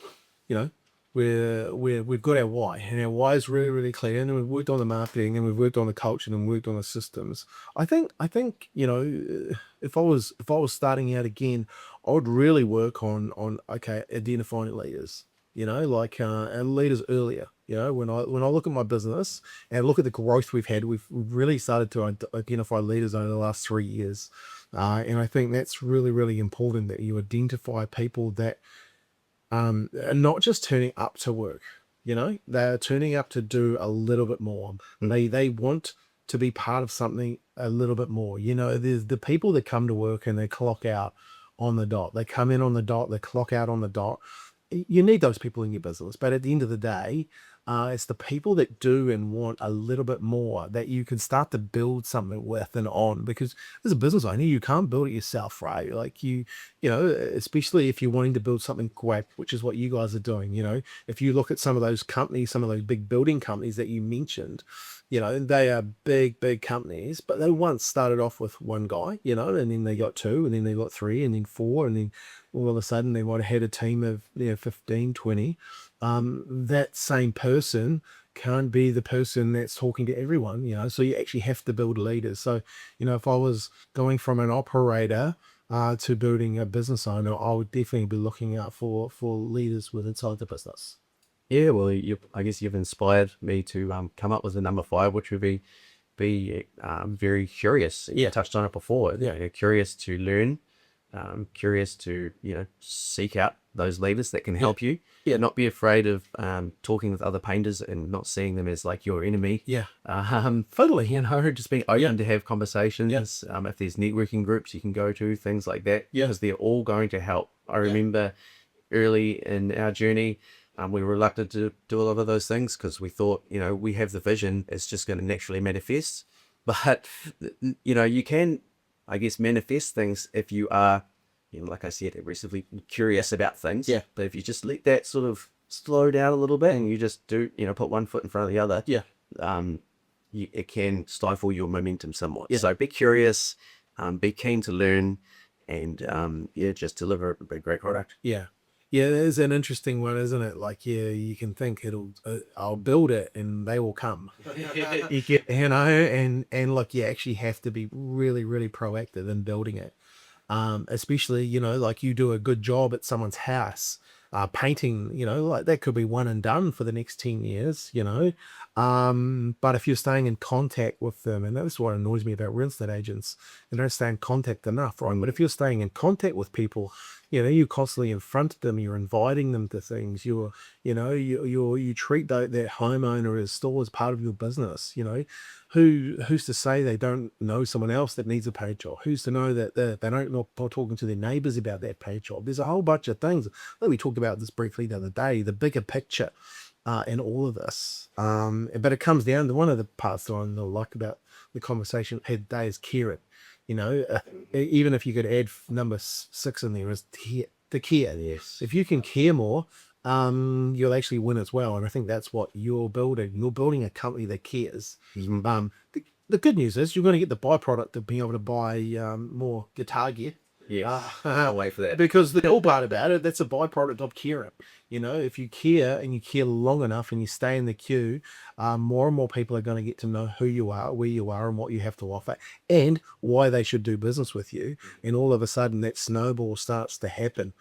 we've got our why, and our why is really, really clear. And we've worked on the marketing, and we've worked on the culture, and worked on the systems. I think if I was starting out again, I would really work on identifying leaders. And leaders earlier. When I look at my business and look at the growth we've had, we've really started to identify leaders over the last 3 years. And I think that's really, really important, that you identify people that are not just turning up to work. They're turning up to do a little bit more. They want to be part of something a little bit more. There's the people that come to work and they clock out on the dot. They come in on the dot, they clock out on the dot. you need those people in your business, but at the end of the day, it's the people that do and want a little bit more that you can start to build something with and on. Because as a business owner, you can't build it yourself, right? Like you know, especially if you're wanting to build something quick, which is what you guys are doing. You know, if you look at some of those companies, some of those big building companies that you mentioned, you know, they are big companies, but they once started off with one guy, you know, and then they got two, and then they got three, and then four, and then all of a sudden they might have had a team of 15, 20. That same person can't be the person that's talking to everyone, you know, so you actually have to build leaders. So, you know, if I was going from an operator to building a business owner, I would definitely be looking out for leaders with inside the business.
Yeah, well, I guess you've inspired me to come up with the number 5, which would be very curious. You
Yeah.
touched on it before.
Yeah.
You know, curious to learn, curious to seek out those leaders that can help you.
Yeah.
Not be afraid of talking with other painters and not seeing them as like your enemy.
Yeah.
Totally. Just being open to have conversations.
Yeah.
If there's networking groups you can go to, things like that.
Yeah.
Because they're all going to help. I remember early in our journey, we were reluctant to do a lot of those things because we thought, we have the vision, it's just going to naturally manifest. But, you can, I guess, manifest things if you are, like I said, aggressively curious about things.
Yeah.
But if you just let that sort of slow down a little bit and you just do, put one foot in front of the other, it can stifle your momentum somewhat.
Yeah.
So be curious, be keen to learn, and just deliver a great product.
Yeah. Yeah, it is an interesting one, isn't it? Like, yeah, you can think I'll build it and they will come. You get, and look, you actually have to be really, really proactive in building it. Especially, like you do a good job at someone's house, painting, like that could be one and done for the next 10 years, but if you're staying in contact with them, and that's what annoys me about real estate agents, they don't stay in contact enough, right? But if you're staying in contact with people, you're constantly in front of them, you're inviting them to things, you treat that homeowner as still as part of your business. Who's to say they don't know someone else that needs a paint job? Who's to know that they don't not talking to their neighbors about that paint job? There's a whole bunch of things. We talked about this briefly the other day, the bigger picture in all of this. But it comes down to one of the parts that I like about the conversation here today is caring. Even if you could add number 6 in there, is the care.
Yes.
If you can care more, you'll actually win as well. And I think that's what you're building. You're building a company that cares. The good news is you're going to get the byproduct of being able to buy more guitar gear.
Yeah, I'll wait for that.
Because the cool part about it, that's a byproduct of caring. If you care and you care long enough and you stay in the queue, more and more people are going to get to know who you are, where you are, and what you have to offer, and why they should do business with you. And all of a sudden, that snowball starts to happen.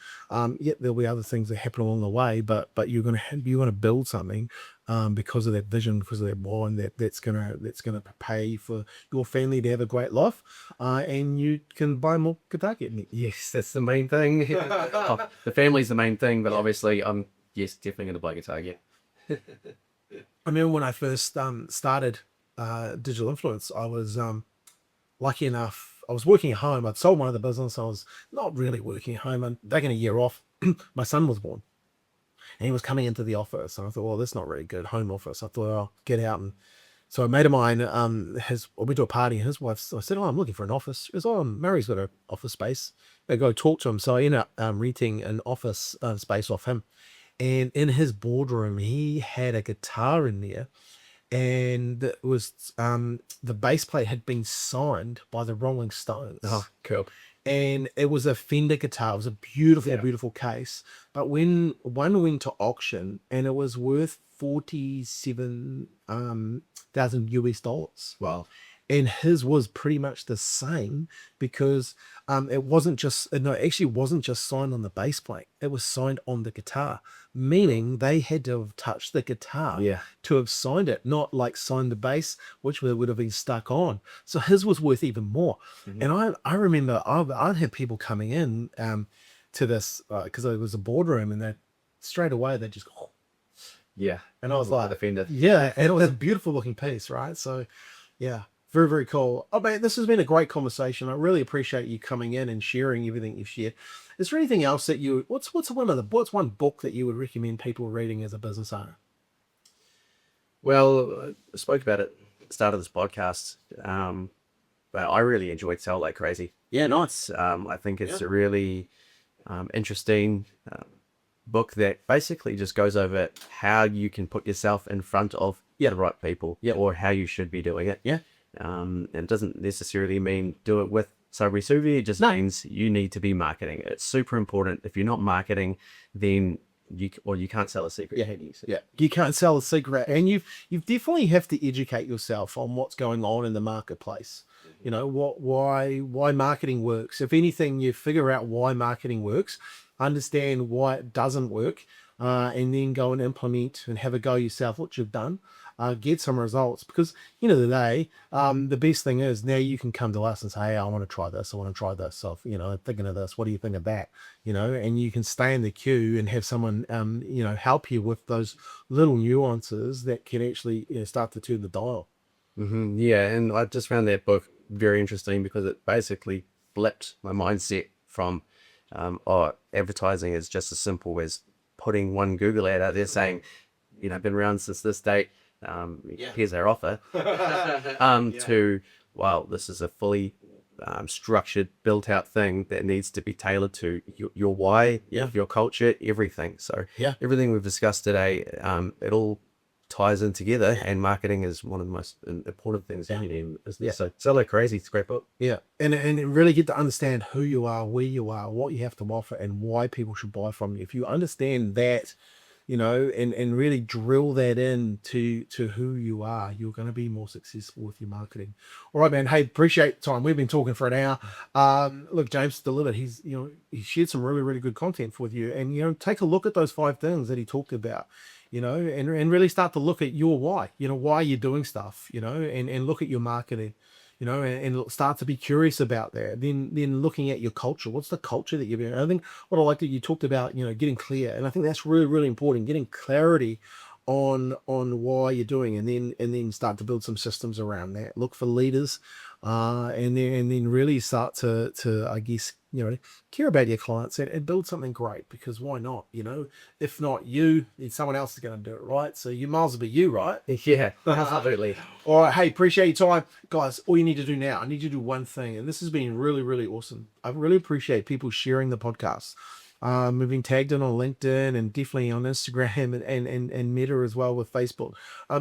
Yet there'll be other things that happen along the way, but you're going to build something because of that vision, because of that why, and that's gonna pay for your family to have a great life, and you can buy more guitar gear.
Yes, that's the main thing. The family's the main thing, but obviously I'm definitely going to buy guitar gear.
I remember when I first started Digital Influence, I was lucky enough. I was working at home. I'd sold one of the business. I was not really working at home. I'm taking a year off. My son was born. And he was coming into the office, and I thought, well, that's not really good, home office. I thought, I'll get out. And so a mate of mine, I went to a party, and his wife, I said, I'm looking for an office. He goes, Murray's got an office space. I go talk to him. So I ended up renting an office space off him. And in his boardroom, he had a guitar in there, and it was the base plate had been signed by the Rolling Stones.
Oh, cool.
And it was a Fender guitar. It was a beautiful case. But when one went to auction, and it was worth $47,000 US.
Wow.
And his was pretty much the same, because it wasn't just signed on the base plate. It was signed on the guitar, meaning they had to have touched the guitar to have signed it, not like signed the bass, which would have been stuck on. So his was worth even more. And I remember I'd had people coming in to this because it was a boardroom, and they straight away they just go,
yeah.
And I was like,
the Fender.
yeah, and it was a beautiful looking piece, right? So yeah. Very, very cool. Oh, man, this has been a great conversation. I really appreciate you coming in and sharing everything you've shared. Is there anything else that you, what's one book that you would recommend people reading as a business owner?
Well, I spoke about it at the start of this podcast, but I really enjoyed Sell Like Crazy.
Yeah, nice.
I think it's
Yeah.
a really interesting book that basically just goes over how you can put yourself in front of the right people,
Yeah.
or how you should be doing it.
Yeah.
And it doesn't necessarily mean do it with Subway Suvi. It just
No.
means you need to be marketing. It's super important. If you're not marketing, then you can't sell a secret.
Yeah, you can't sell a secret, and you've definitely have to educate yourself on what's going on in the marketplace. You know why marketing works. If anything, you figure out why marketing works, understand why it doesn't work, and then go and implement and have a go yourself. What you've done, get some results. Because end of the day, the best thing is now you can come to us and say, hey, I want to try this. I want to try this. So, I'm thinking of this. What do you think of that? And you can stay in the queue and have someone, help you with those little nuances that can actually start to turn the dial.
Yeah, and I just found that book very interesting because it basically flipped my mindset from, advertising is just as simple as putting one Google ad out there saying, been around since this date. Here's our offer. To, wow, this is a fully structured, built out thing that needs to be tailored to your why, your culture, everything. So everything we've discussed today, it all ties in together, and marketing is one of the most important things in business. So Sell Like Crazy, it's a great book.
Yeah, and really get to understand who you are, where you are, what you have to offer, and why people should buy from you. If you understand that, and really drill that in to who you are, you're going to be more successful with your marketing. All right, man. Hey, appreciate the time. We've been talking for an hour. Look, James delivered. He shared some really, really good content with you, and take a look at those 5 things that he talked about. And really start to look at your why. Why you're doing stuff. And look at your marketing. And start to be curious about that. Then looking at your culture. What's the culture that you're doing? I think what I like that you talked about, getting clear, and I think that's really, really important. Getting clarity on why you're doing, and then start to build some systems around that. Look for leaders, and then really start to I guess care about your clients and build something great, because why not? If not you, then someone else is going to do it, right? So you might as well be you, right?
Yeah, absolutely.
All right, hey, appreciate your time, guys. All you need to do now, I need you to do one thing, and this has been really, really awesome. I really appreciate people sharing the podcast. We've been tagged in on LinkedIn and definitely on Instagram and Meta as well with Facebook.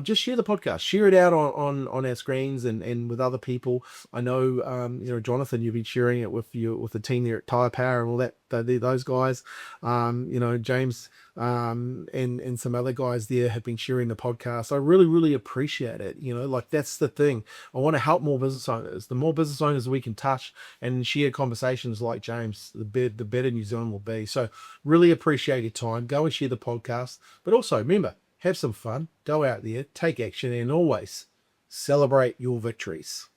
Just share the podcast, share it out on our screens and with other people. I know, Jonathan, you've been sharing it with the team there at Tire Power and all that. Those guys, James, and some other guys there have been sharing the podcast. I really, really appreciate it. That's the thing. I want to help more business owners. The more business owners we can touch and share conversations like James, the better New Zealand will be. So really appreciate your time. Go and share the podcast. But also remember, have some fun. Go out there, take action, and always celebrate your victories.